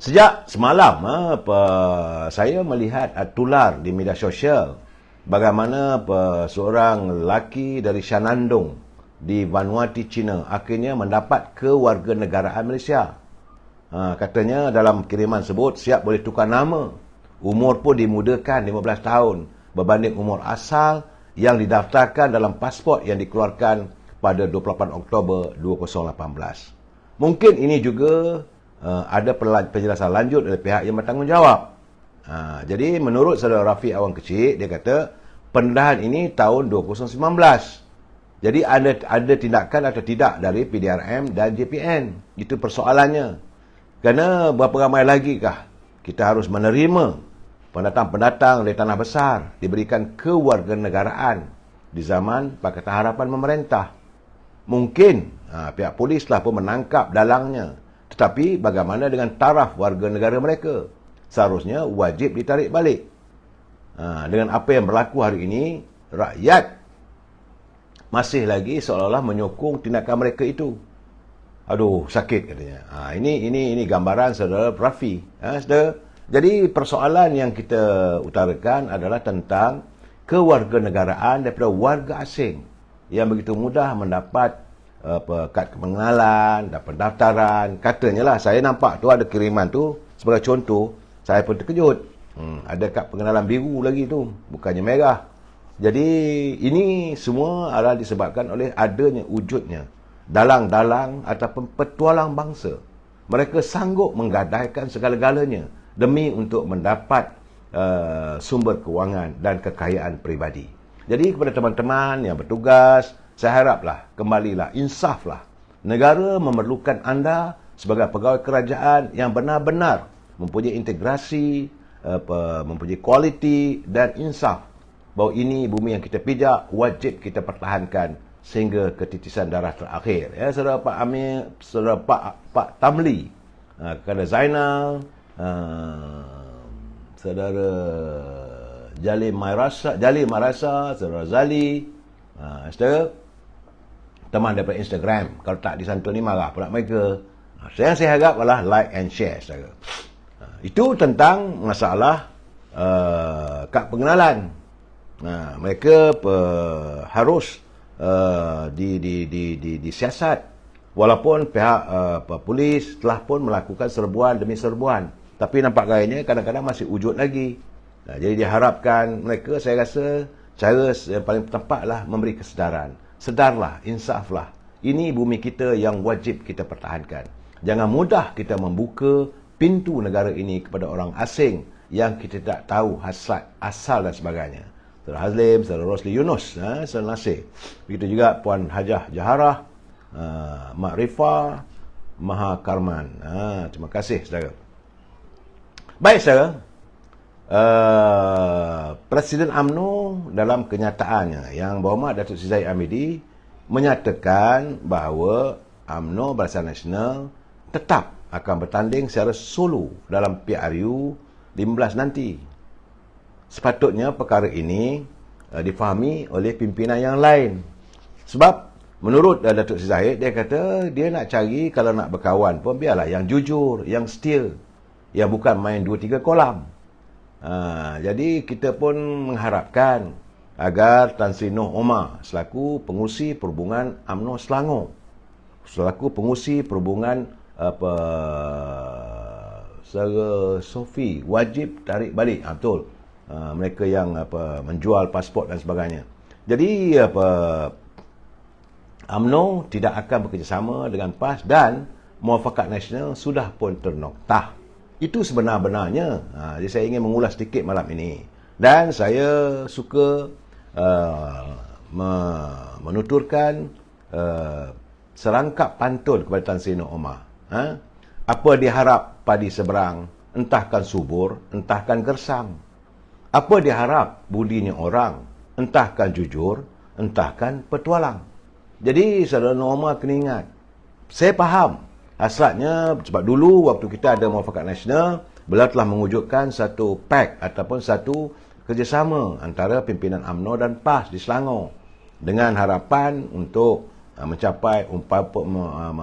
Sejak semalam, saya melihat tular di media sosial bagaimana seorang lelaki dari Shenandoah di Vanuatu, China akhirnya mendapat kewarganegaraan Malaysia. Katanya dalam kiriman sebut siap boleh tukar nama. Umur pun dimudahkan 15 tahun berbanding umur asal yang didaftarkan dalam pasport yang dikeluarkan pada 28 Oktober 2018. Mungkin ini juga ada penjelasan lanjut dari pihak yang bertanggungjawab. Jadi menurut saudara Rafiq Awang Kecil, dia kata pendedahan ini tahun 2019. Jadi ada tindakan atau tidak dari PDRM dan JPN. Itu persoalannya. Kerana berapa ramai lagi kah kita harus menerima pendatang-pendatang dari tanah besar diberikan kewarganegaraan di zaman Pakatan Harapan memerintah. Mungkin pihak polis telah pun menangkap dalangnya. Tetapi bagaimana dengan taraf warga negara mereka? Seharusnya wajib ditarik balik. Dengan apa yang berlaku hari ini, rakyat masih lagi seolah-olah menyokong tindakan mereka itu. Aduh, sakit katanya. Ini gambaran saudara Rafi. Saudara. Jadi persoalan yang kita utarakan adalah tentang kewarganegaraan daripada warga asing yang begitu mudah mendapat kad pengenalan dan pendaftaran. Katanya lah, saya nampak tu ada kiriman tu sebagai contoh, saya pun terkejut. Ada kad pengenalan biru lagi tu, bukannya merah. Jadi ini semua adalah disebabkan oleh adanya wujudnya dalang-dalang ataupun petualang bangsa. Mereka sanggup menggadaikan segala-galanya demi untuk mendapat sumber kewangan dan kekayaan peribadi. Jadi kepada teman-teman yang bertugas, saya haraplah, kembalilah, insaflah. Negara memerlukan anda sebagai pegawai kerajaan yang benar-benar mempunyai integrasi, mempunyai kualiti dan insaf. Bahawa ini bumi yang kita pijak, wajib kita pertahankan sehingga ketitisan darah terakhir. Ya, saudara Pak Amir, saudara Pak Tamli, kepada Zainal, saudara Jalil Marasa, saudara Zali, saudara teman daripada Instagram, kalau tak disantuni marah pula mereka. Yang saya harap adalah like and share, saudara. Itu tentang masalah kad pengenalan. Mereka harus disiasat. Walaupun pihak polis telah pun melakukan serbuan demi serbuan, tapi nampak gayanya kadang-kadang masih wujud lagi. Jadi diharapkan mereka, saya rasa cara yang paling tepatlah memberi kesedaran. Sedarlah, insaflah. Ini bumi kita yang wajib kita pertahankan. Jangan mudah kita membuka pintu negara ini kepada orang asing yang kita tak tahu hasrat, asal dan sebagainya. Saudara Hazlim, Saudara Rosli Yunus, Saudara Nasir. Begitu juga Puan Hajah Jaharah, Mak Rifah, Maha Karman. Terima kasih, saudara. Baik, saudara. Presiden UMNO dalam kenyataannya, Yang Berhormat Datuk Seri Zahid Hamidi menyatakan bahawa UMNO Barisan Nasional tetap akan bertanding secara solo dalam PRU 15 nanti. Sepatutnya perkara ini difahami oleh pimpinan yang lain. Sebab menurut Datuk Seri Zahid, dia kata dia nak cari, kalau nak berkawan pun biarlah yang jujur, yang setia, yang bukan main 2-3 kolam. Jadi kita pun mengharapkan agar Tan Sri Noh Omar selaku pengurusi perhubungan UMNO Selangor, selaku pengurusi perhubungan Saudara Sofi, wajib tarik balik. Betul. mereka yang menjual pasport dan sebagainya. Jadi UMNO tidak akan bekerjasama dengan PAS dan Muafakat Nasional sudah pun ternoktah. Itu sebenar-benarnya. Jadi saya ingin mengulas sedikit malam ini. Dan saya suka menuturkan serangkap pantun kepada Tan Sri Nur Omar. Apa diharap padi seberang, entahkan subur, entahkan gersang. Apa diharap budinya orang, entahkan jujur, entahkan petualang. Jadi saudara Nur Omar kena ingat, saya faham hasratnya sebab dulu waktu kita ada Muafakat Nasional, beliau telah mewujudkan satu pact ataupun satu kerjasama antara pimpinan UMNO dan PAS di Selangor dengan harapan untuk mencapai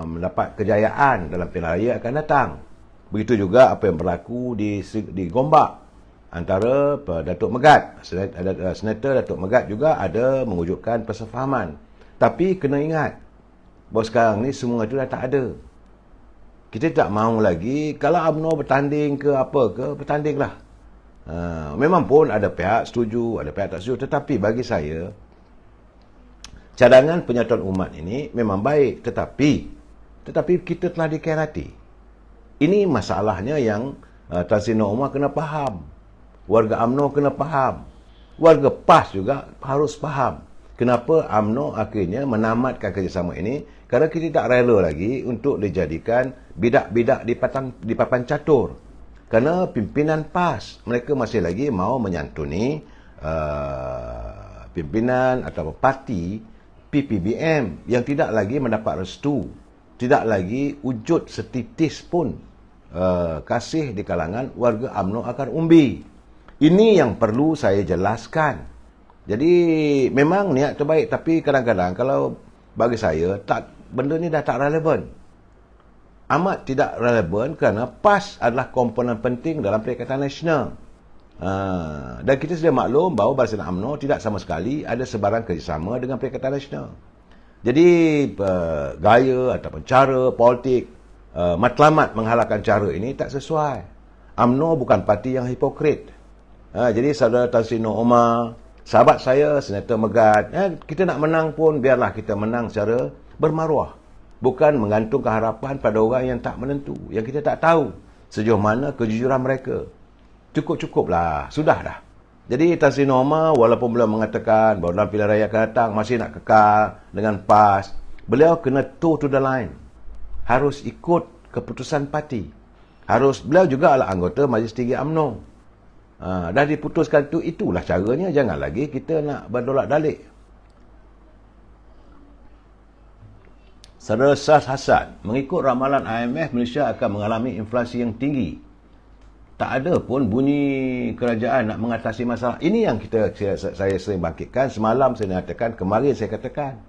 mendapat kejayaan dalam pilihan raya akan datang. Begitu juga apa yang berlaku di Gombak antara Datuk Megat, Senator Datuk Megat juga ada mewujudkan persefahaman. Tapi kena ingat bahawa sekarang ni semua itu dah tak ada. Kita tak mahu lagi, kalau UMNO bertanding ke apa ke, bertandinglah. Memang pun ada pihak setuju, ada pihak tak setuju. Tetapi bagi saya, cadangan penyatuan umat ini memang baik. Tetapi kita telah dikhianati. Ini masalahnya yang Tan Sri Nur Omar kena faham. Warga UMNO kena faham. Warga PAS juga harus faham. Kenapa UMNO akhirnya menamatkan kerjasama ini? Kerana kita tak rela lagi untuk dijadikan bidak-bidak di papan catur. Kerana pimpinan PAS, mereka masih lagi mahu menyantuni pimpinan atau parti PPBM yang tidak lagi mendapat restu. Tidak lagi wujud setitis pun kasih di kalangan warga UMNO akan umbi. Ini yang perlu saya jelaskan. Jadi memang niat terbaik, tapi kadang-kadang kalau bagi saya benda ni dah tak relevan. Amat tidak relevan kerana PAS adalah komponen penting dalam Perikatan Nasional. Dan kita sudah maklum bahawa Barisan UMNO tidak sama sekali ada sebarang kerjasama dengan Perikatan Nasional. Jadi gaya ataupun cara politik matlamat menghalalkan cara ini tak sesuai. UMNO bukan parti yang hipokrit. Jadi saudara Tan Sri Nur Omar, sahabat saya Senator Megat, kita nak menang pun biarlah kita menang secara bermaruah. Bukan menggantungkan harapan pada orang yang tak menentu, yang kita tak tahu sejauh mana kejujuran mereka. Cukup-cukuplah, sudah dah. Jadi Tan Sri Nur Omar walaupun beliau mengatakan bahawa dalam pilihan raya akan datang masih nak kekal dengan PAS, beliau kena toe to the line. Harus ikut keputusan parti. Beliau juga adalah anggota Majlis Tinggi UMNO. Dah diputuskan itulah caranya. Jangan lagi kita nak berdolak dalik. Saudara Sas Hasan, mengikut ramalan IMF, Malaysia akan mengalami inflasi yang tinggi. Tak ada pun bunyi kerajaan nak mengatasi masalah. Ini yang saya sering bangkitkan. Semalam saya nyatakan, kemarin saya katakan.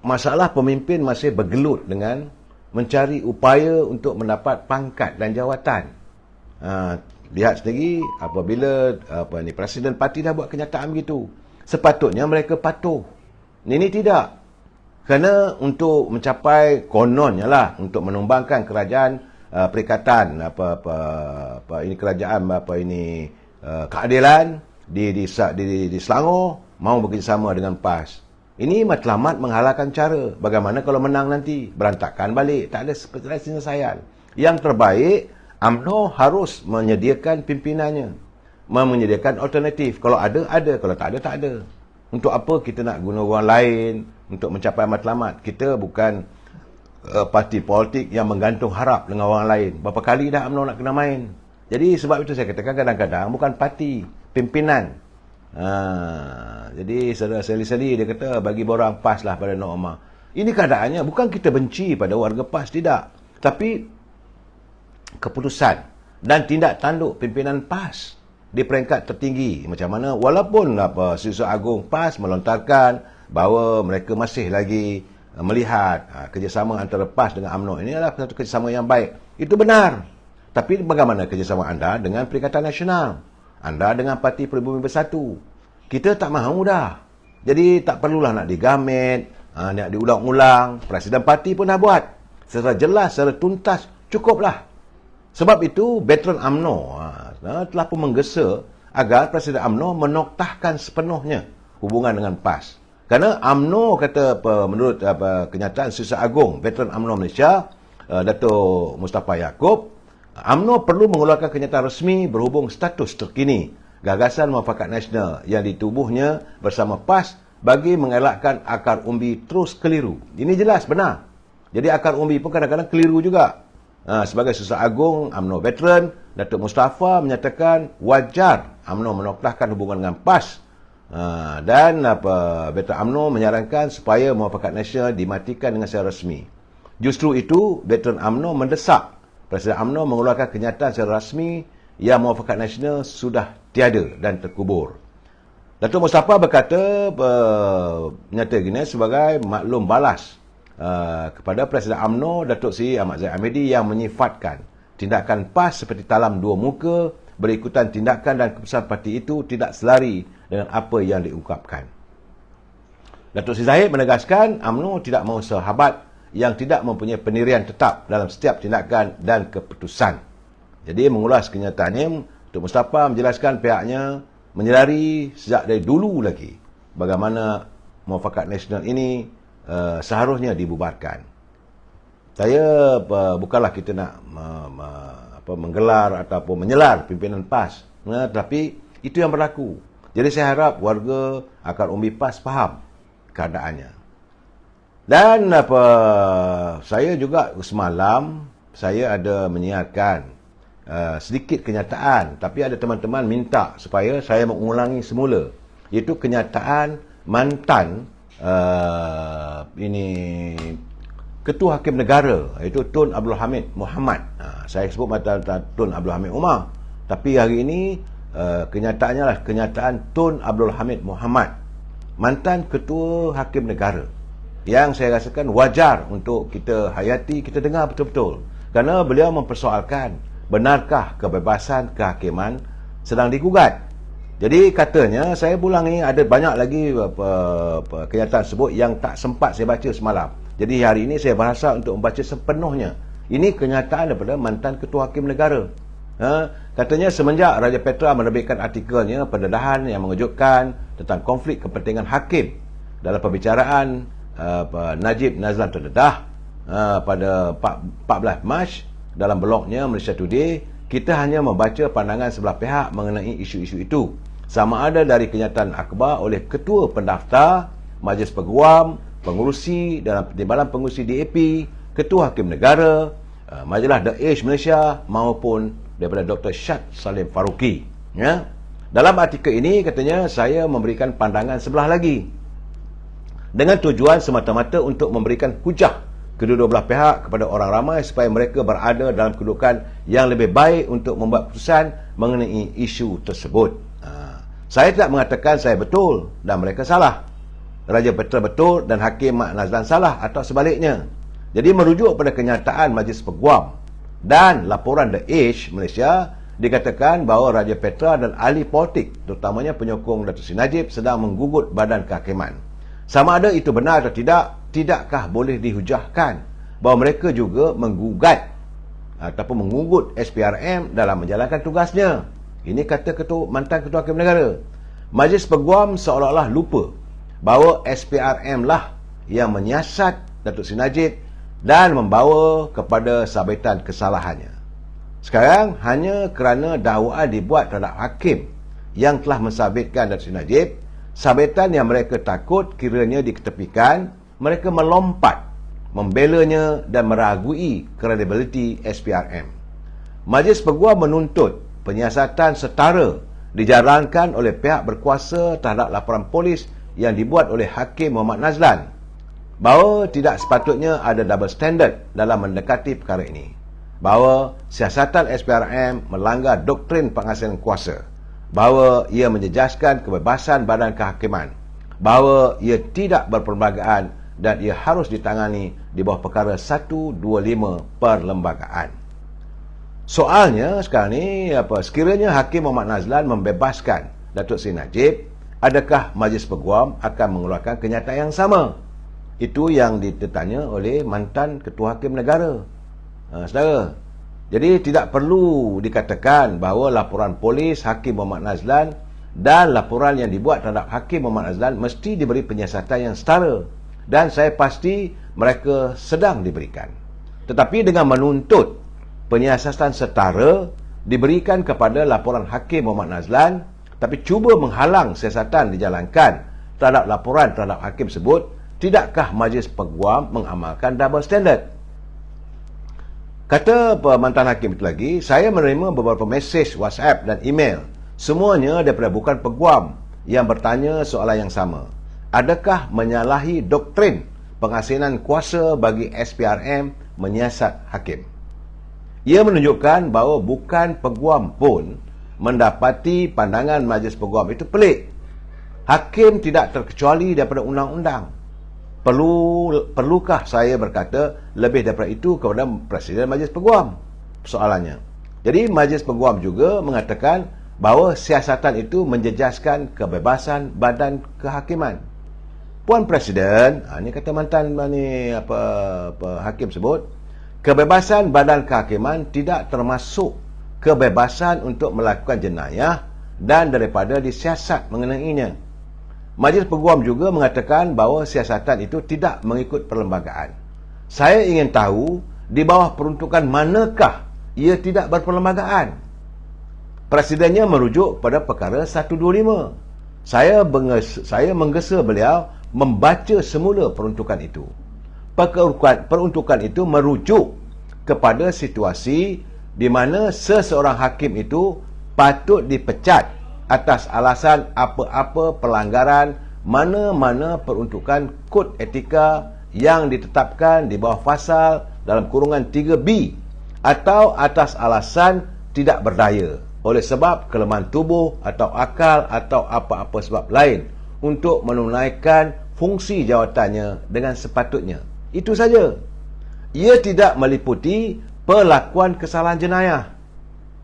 Masalah pemimpin masih bergelut dengan mencari upaya untuk mendapat pangkat dan jawatan. Lihat sendiri apabila Presiden parti dah buat kenyataan begitu. Sepatutnya mereka patuh. Ini tidak. Kerana untuk mencapai kononnya lah, untuk menumbangkan kerajaan perikatan keadilan di Selangor, mahu bekerjasama dengan PAS. Ini matlamat menghalalkan cara. Bagaimana kalau menang nanti? Berantakan balik. Tak ada penyelesaian. Yang terbaik, UMNO harus menyediakan pimpinannya. Menyediakan alternatif. Kalau ada, ada. Kalau tak ada, tak ada. Untuk apa kita nak guna orang lain untuk mencapai matlamat? Kita bukan parti politik yang menggantung harap dengan orang lain. Berapa kali dah UMNO nak kena main? Jadi sebab itu saya katakan kadang-kadang bukan parti, pimpinan. Jadi saudara seli-seli dia kata bagi borang PAS lah pada Nur Omar. Ini keadaannya bukan kita benci pada warga PAS, tidak. Tapi keputusan dan tindak tanduk pimpinan PAS di peringkat tertinggi macam mana, walaupun Siswa Agung PAS melontarkan bahawa mereka masih lagi melihat kerjasama antara PAS dengan UMNO ini adalah satu kerjasama yang baik. Itu benar. Tapi bagaimana kerjasama anda dengan Perikatan Nasional? Anda dengan Parti Peribumi Bersatu? Kita tak mahu dah. Jadi tak perlulah nak digamet, nak diulang-ulang. Presiden parti pun dah buat secara jelas, secara tuntas, cukuplah. Sebab itu veteran UMNO, telah pun menggesa agar Presiden UMNO menoktahkan sepenuhnya hubungan dengan PAS. Kerana UMNO kata menurut kenyataan Sisa Agung Veteran UMNO Malaysia, Dato' Mustafa Yaakob, UMNO perlu mengeluarkan kenyataan resmi berhubung status terkini gagasan muafakat nasional yang ditubuhnya bersama PAS bagi mengelakkan akar umbi terus keliru. Ini jelas benar. Jadi akar umbi pun kadang-kadang keliru juga. Sebagai Susah Agung UMNO Veteran, Datuk Mustafa menyatakan wajar UMNO menoktahkan hubungan dengan PAS. Dan Veteran UMNO menyarankan supaya muafakat nasional dimatikan dengan secara resmi. Justru itu, Veteran UMNO mendesak Presiden UMNO mengeluarkan kenyataan secara rasmi yang muafakat nasional sudah tiada dan terkubur. Datuk Mustafa berkata menyata gini sebagai maklum balas kepada Presiden UMNO Datuk Seri Ahmad Zahid Hamidi yang menyifatkan tindakan PAS seperti talam dua muka, berikutan tindakan dan keputusan parti itu tidak selari dengan apa yang diungkapkan. Datuk Seri Zahid menegaskan UMNO tidak mahu sahabat yang tidak mempunyai pendirian tetap dalam setiap tindakan dan keputusan. Jadi mengulas kenyataannya, Datuk Mustafa menjelaskan pihaknya menyedari sejak dari dulu lagi bagaimana muafakat nasional ini seharusnya dibubarkan. Saya bukanlah kita nak menggelar ataupun menyelar pimpinan PAS, tetapi itu yang berlaku. Jadi saya harap warga akar umbi PAS faham keadaannya. Dan saya juga semalam saya ada menyiarkan sedikit kenyataan, tapi ada teman-teman minta supaya saya mengulangi semula, iaitu kenyataan mantan Ketua Hakim Negara, iaitu Tun Abdul Hamid Muhammad. Saya sebut mantan Tun Abdul Hamid Umar, tapi hari ini kenyataannya lah kenyataan Tun Abdul Hamid Muhammad, mantan Ketua Hakim Negara, yang saya rasakan wajar untuk kita hayati, kita dengar betul-betul, kerana beliau mempersoalkan benarkah kebebasan kehakiman sedang digugat. Jadi katanya, saya ulangi, ada banyak lagi kenyataan tersebut yang tak sempat saya baca semalam. Jadi hari ini saya berhasrat untuk membaca sepenuhnya. Ini kenyataan daripada mantan Ketua Hakim Negara. Katanya semenjak Raja Petra menerbitkan artikelnya pendedahan yang mengejutkan tentang konflik kepentingan hakim dalam pembicaraan Najib Nazlan terdedah pada 14 Mac dalam blognya Malaysia Today, kita hanya membaca pandangan sebelah pihak mengenai isu-isu itu, sama ada dari kenyataan akhbar oleh Ketua Pendaftar, Majlis Peguam, Pengurusi dalam Timbalan Pengurusi DAP, Ketua Hakim Negara, Majalah The Age Malaysia maupun daripada Dr. Syad Salim Faruqi. Ya. Dalam artikel ini katanya saya memberikan pandangan sebelah lagi dengan tujuan semata-mata untuk memberikan hujah kedua-dua belah pihak kepada orang ramai supaya mereka berada dalam kedudukan yang lebih baik untuk membuat keputusan mengenai isu tersebut. Saya tidak mengatakan saya betul dan mereka salah, Raja Petra betul dan Hakim Mak Nazlan salah, atau sebaliknya. Jadi merujuk pada kenyataan Majlis Peguam dan laporan The Age Malaysia, dikatakan bahawa Raja Petra dan ahli politik, terutamanya penyokong Datuk Seri Najib, sedang menggugut badan kehakiman. Sama ada itu benar atau tidak, tidakkah boleh dihujahkan bahawa mereka juga menggugat ataupun mengugut SPRM dalam menjalankan tugasnya. Ini kata mantan Ketua Hakim Negara. Majlis Peguam seolah-olah lupa bahawa SPRM lah yang menyiasat Datuk Seri Najib dan membawa kepada sabitan kesalahannya. Sekarang hanya kerana dakwaan dibuat terhadap hakim yang telah mensabitkan Datuk Seri Najib, sabitan yang mereka takut kiranya diketepikan, mereka melompat membelanya dan meragui kredibiliti SPRM. Majlis Peguam menuntut penyiasatan setara dijalankan oleh pihak berkuasa terhadap laporan polis yang dibuat oleh Hakim Muhammad Nazlan, bahawa tidak sepatutnya ada double standard dalam mendekati perkara ini, bahawa siasatan SPRM melanggar doktrin penghasilan kuasa, bahawa ia menjejaskan kebebasan badan kehakiman, bahawa ia tidak berperlembagaan dan ia harus ditangani di bawah perkara 125 perlembagaan. Soalnya sekarang ni, sekiranya Hakim Muhammad Nazlan membebaskan Datuk Seri Najib, adakah Majlis Peguam akan mengeluarkan kenyataan yang sama? Itu yang ditanya oleh mantan Ketua Hakim Negara. Saudara, Jadi tidak perlu dikatakan bahawa laporan polis Hakim Muhammad Nazlan dan laporan yang dibuat terhadap Hakim Muhammad Nazlan mesti diberi penyiasatan yang setara. Dan saya pasti mereka sedang diberikan. Tetapi dengan menuntut penyiasatan setara diberikan kepada laporan Hakim Muhammad Nazlan, tapi cuba menghalang siasatan dijalankan terhadap laporan terhadap Hakim tersebut, tidakkah Majlis Peguam mengamalkan double standard? Kata mantan Hakim itu lagi, saya menerima beberapa mesej WhatsApp dan email, semuanya daripada bukan peguam, yang bertanya soalan yang sama. Adakah menyalahi doktrin penghasilan kuasa bagi SPRM menyiasat Hakim? Ia menunjukkan bahawa bukan peguam pun mendapati pandangan Majlis Peguam itu pelik. Hakim tidak terkecuali daripada undang-undang. Perlukah saya berkata lebih daripada itu kepada Presiden Majlis Peguam? Soalannya. Jadi Majlis Peguam juga mengatakan bahawa siasatan itu menjejaskan kebebasan badan kehakiman. Puan Presiden, ini kata mantan Hakim sebut, kebebasan badan kehakiman tidak termasuk kebebasan untuk melakukan jenayah dan daripada disiasat mengenainya. Majlis Peguam juga mengatakan bahawa siasatan itu tidak mengikut perlembagaan. Saya ingin tahu di bawah peruntukan manakah ia tidak berperlembagaan. Presidennya merujuk pada perkara 125. Saya menggesa beliau membaca semula peruntukan itu. Peruntukan itu merujuk kepada situasi di mana seseorang hakim itu patut dipecat atas alasan apa-apa pelanggaran mana-mana peruntukan kod etika yang ditetapkan di bawah fasal dalam kurungan 3B atau atas alasan tidak berdaya oleh sebab kelemahan tubuh atau akal atau apa-apa sebab lain untuk menunaikan fungsi jawatannya dengan sepatutnya. Itu saja. Ia tidak meliputi pelakuan kesalahan jenayah.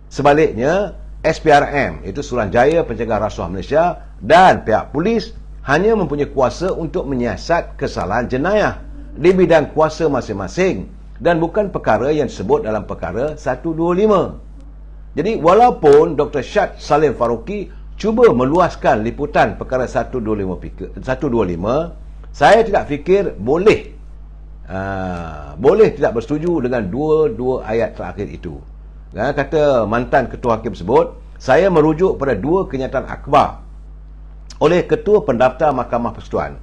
Sebaliknya, SPRM, itu Suruhanjaya Pencegahan Rasuah Malaysia, dan pihak polis hanya mempunyai kuasa untuk menyiasat kesalahan jenayah di bidang kuasa masing-masing dan bukan perkara yang disebut dalam perkara 125. Jadi walaupun Dr. Syad Salim Faruqi cuba meluaskan liputan perkara 125, saya tidak fikir boleh tidak bersetuju dengan dua ayat terakhir itu. Kata mantan Ketua Hakim sebut, saya merujuk pada dua kenyataan akhbar oleh Ketua Pendaftar Mahkamah Persekutuan.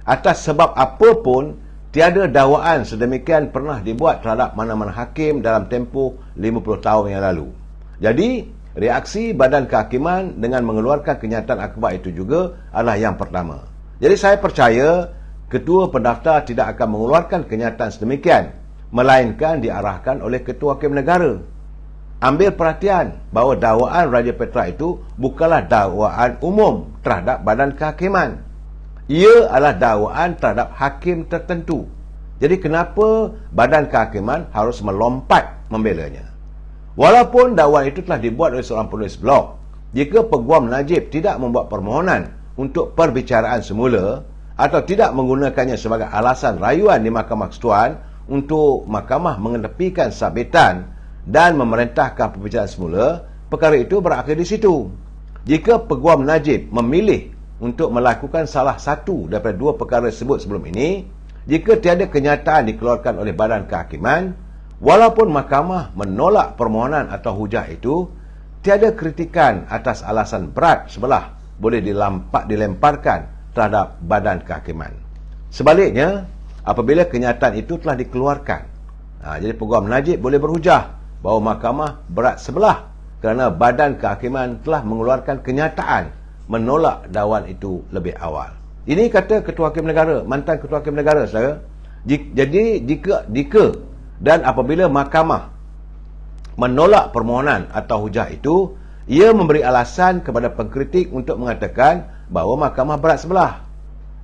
Atas sebab apa pun, tiada dakwaan sedemikian pernah dibuat terhadap mana-mana hakim dalam tempoh 50 tahun yang lalu. Jadi, reaksi Badan Kehakiman dengan mengeluarkan kenyataan akhbar itu juga adalah yang pertama. Jadi saya percaya Ketua Pendaftar tidak akan mengeluarkan kenyataan sedemikian, melainkan diarahkan oleh Ketua Hakim Negara. Ambil perhatian bahawa dakwaan Raja Petra itu bukanlah dakwaan umum terhadap Badan Kehakiman. Ia adalah dakwaan terhadap hakim tertentu. Jadi kenapa Badan Kehakiman harus melompat membelanya? Walaupun dakwaan itu telah dibuat oleh seorang penulis blog, jika Peguam Najib tidak membuat permohonan untuk perbicaraan semula atau tidak menggunakannya sebagai alasan rayuan di Mahkamah Persekutuan untuk Mahkamah mengetepikan sabitan dan memerintahkan perbicaraan semula, perkara itu berakhir di situ. Jika Peguam Najib memilih untuk melakukan salah satu daripada dua perkara tersebut sebelum ini, jika tiada kenyataan dikeluarkan oleh Badan Kehakiman, walaupun Mahkamah menolak permohonan atau hujah itu, tiada kritikan atas alasan berat sebelah boleh dilemparkan terhadap Badan Kehakiman. Sebaliknya, apabila kenyataan itu telah dikeluarkan, jadi Peguam Najib boleh berhujah bahawa Mahkamah berat sebelah kerana Badan Kehakiman telah mengeluarkan kenyataan menolak dakwaan itu lebih awal. Ini kata Ketua Hakim Negara, mantan Ketua Hakim Negara, saudara. Jadi jika dan apabila Mahkamah menolak permohonan atau hujah itu, ia memberi alasan kepada pengkritik untuk mengatakan bahawa Mahkamah berat sebelah.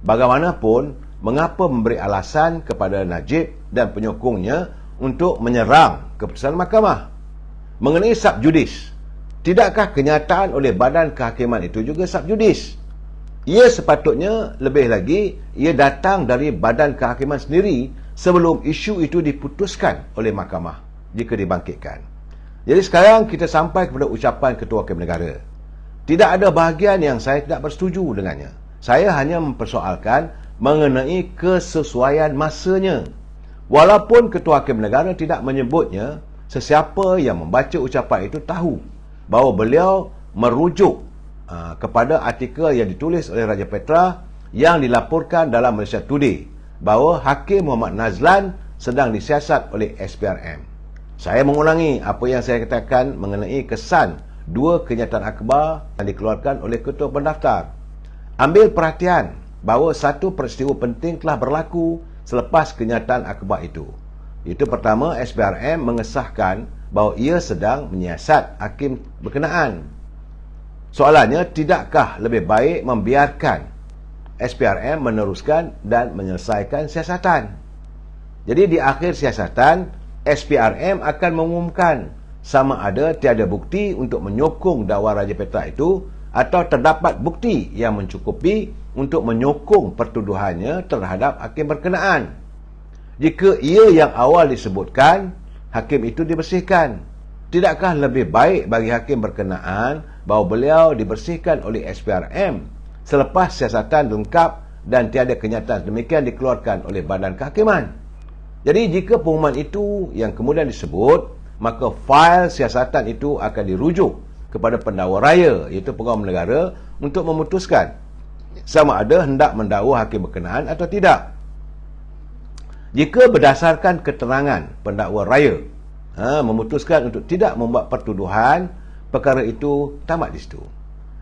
Bagaimanapun, mengapa memberi alasan kepada Najib dan penyokongnya untuk menyerang keputusan Mahkamah? Mengenai subjudis, tidakkah kenyataan oleh Badan Kehakiman itu juga subjudis? Ia sepatutnya, lebih lagi, ia datang dari Badan Kehakiman sendiri sebelum isu itu diputuskan oleh Mahkamah jika dibangkitkan. Jadi sekarang kita sampai kepada ucapan Ketua Hakim Negara. Tidak ada bahagian yang saya tidak bersetuju dengannya. Saya hanya mempersoalkan mengenai kesesuaian masanya. Walaupun Ketua Hakim Negara tidak menyebutnya, sesiapa yang membaca ucapan itu tahu bahawa beliau merujuk kepada artikel yang ditulis oleh Raja Petra yang dilaporkan dalam Malaysia Today bahawa Hakim Muhammad Nazlan sedang disiasat oleh SPRM. Saya mengulangi apa yang saya katakan mengenai kesan dua kenyataan akhbar yang dikeluarkan oleh Ketua Pendaftar. Ambil perhatian bahawa satu peristiwa penting telah berlaku selepas kenyataan akhbar itu. Itu pertama, SPRM mengesahkan bahawa ia sedang menyiasat hakim berkenaan. Soalannya, tidakkah lebih baik membiarkan SPRM meneruskan dan menyelesaikan siasatan? Jadi di akhir siasatan, SPRM akan mengumumkan sama ada tiada bukti untuk menyokong dakwa Raja Petra itu atau terdapat bukti yang mencukupi untuk menyokong pertuduhannya terhadap hakim berkenaan. Jika ia yang awal disebutkan, hakim itu dibersihkan. Tidakkah lebih baik bagi hakim berkenaan bahawa beliau dibersihkan oleh SPRM selepas siasatan lengkap dan tiada kenyataan demikian dikeluarkan oleh Badan Kehakiman? Jadi jika pengumuman itu yang kemudian disebut, maka fail siasatan itu akan dirujuk kepada pendakwa raya, iaitu Pegawai Negara, untuk memutuskan sama ada hendak mendakwa hakim berkenaan atau tidak. Jika berdasarkan keterangan pendakwa raya memutuskan untuk tidak membuat pertuduhan, perkara itu tamat di situ.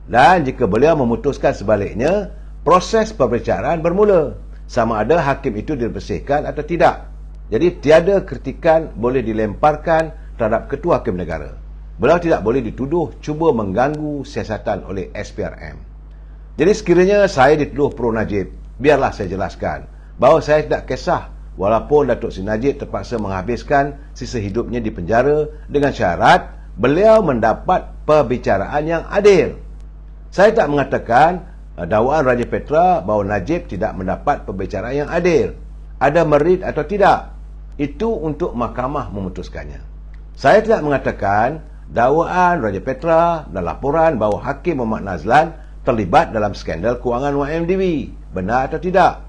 Dan jika beliau memutuskan sebaliknya, proses pembicaraan bermula, sama ada hakim itu dibersihkan atau tidak. Jadi tiada kritikan boleh dilemparkan terhadap Ketua Hakim Negara. Beliau tidak boleh dituduh cuba mengganggu siasatan oleh SPRM. Jadi sekiranya saya dituduh pro Najib, biarlah saya jelaskan bahawa saya tidak kisah walaupun Datuk Seri Najib terpaksa menghabiskan sisa hidupnya di penjara dengan syarat beliau mendapat perbicaraan yang adil. Saya tak mengatakan dakwaan Raja Petra bahawa Najib tidak mendapat perbicaraan yang adil. Ada merit atau tidak, itu untuk mahkamah memutuskannya. Saya tidak mengatakan dakwaan Raja Petra dan laporan bahawa Hakim Muhammad Nazlan terlibat dalam skandal kewangan YMDB benar atau tidak,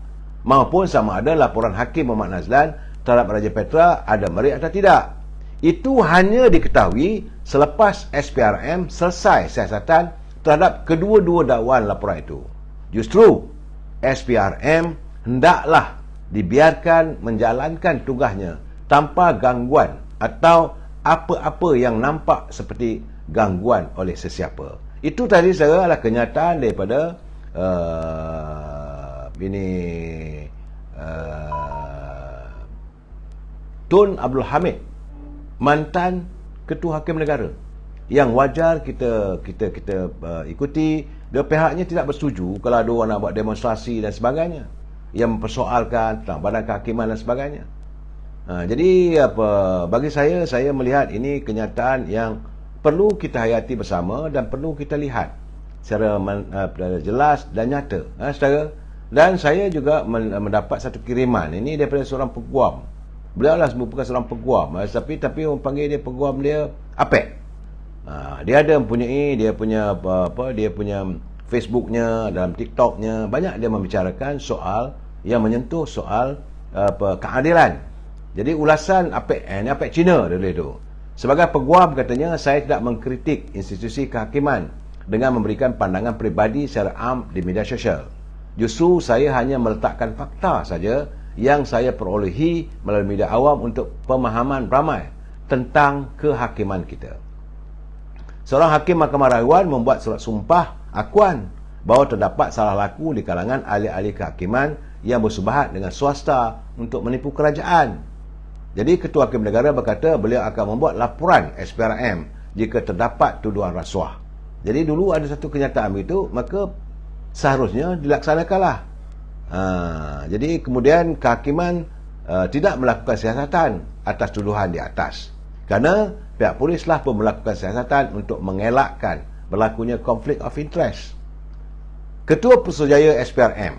maupun sama ada laporan Hakim Muhammad Nazlan terhadap Raja Petra ada merit atau tidak. Itu hanya diketahui selepas SPRM selesai siasatan terhadap kedua-dua dakwaan laporan itu. Justru SPRM hendaklah dibiarkan menjalankan tugasnya tanpa gangguan atau apa-apa yang nampak seperti gangguan oleh sesiapa. Itu tadi saya adalah kenyataan daripada Tun Abdul Hamid, mantan Ketua Hakim Negara, yang wajar kita ikuti. Dia pihaknya tidak bersetuju kalau ada orang nak buat demonstrasi dan sebagainya yang mempersoalkan tentang Badan Kehakiman dan sebagainya. Jadi bagi saya melihat ini kenyataan yang perlu kita hayati bersama dan perlu kita lihat secara jelas dan nyata. Dan saya juga mendapat satu kiriman ini daripada seorang peguam. Beliau lah bukan seorang peguam, tapi orang panggil dia peguam dia Apek. Dia ada mempunyai dia punya Facebooknya, dalam TikToknya, banyak dia membicarakan soal yang menyentuh soal keadilan. Jadi ulasan Apek Cina dulu itu. Sebagai peguam katanya, saya tidak mengkritik institusi kehakiman dengan memberikan pandangan peribadi secara am di media sosial. Justru saya hanya meletakkan fakta saja yang saya perolehi melalui media awam untuk pemahaman ramai tentang kehakiman kita. Seorang hakim Mahkamah Rayuan membuat surat sumpah akuan bahawa terdapat salah laku di kalangan ahli-ahli kehakiman yang bersubahat dengan swasta untuk menipu kerajaan. Jadi Ketua Hakim Negara berkata beliau akan membuat laporan SPRM jika terdapat tuduhan rasuah. Jadi dulu ada satu kenyataan begitu, maka seharusnya dilaksanakanlah. Jadi kemudian kehakiman tidak melakukan siasatan atas tuduhan di atas, kerana pihak polislah pun melakukan siasatan untuk mengelakkan berlakunya konflik of interest. Ketua Putrajaya SPRM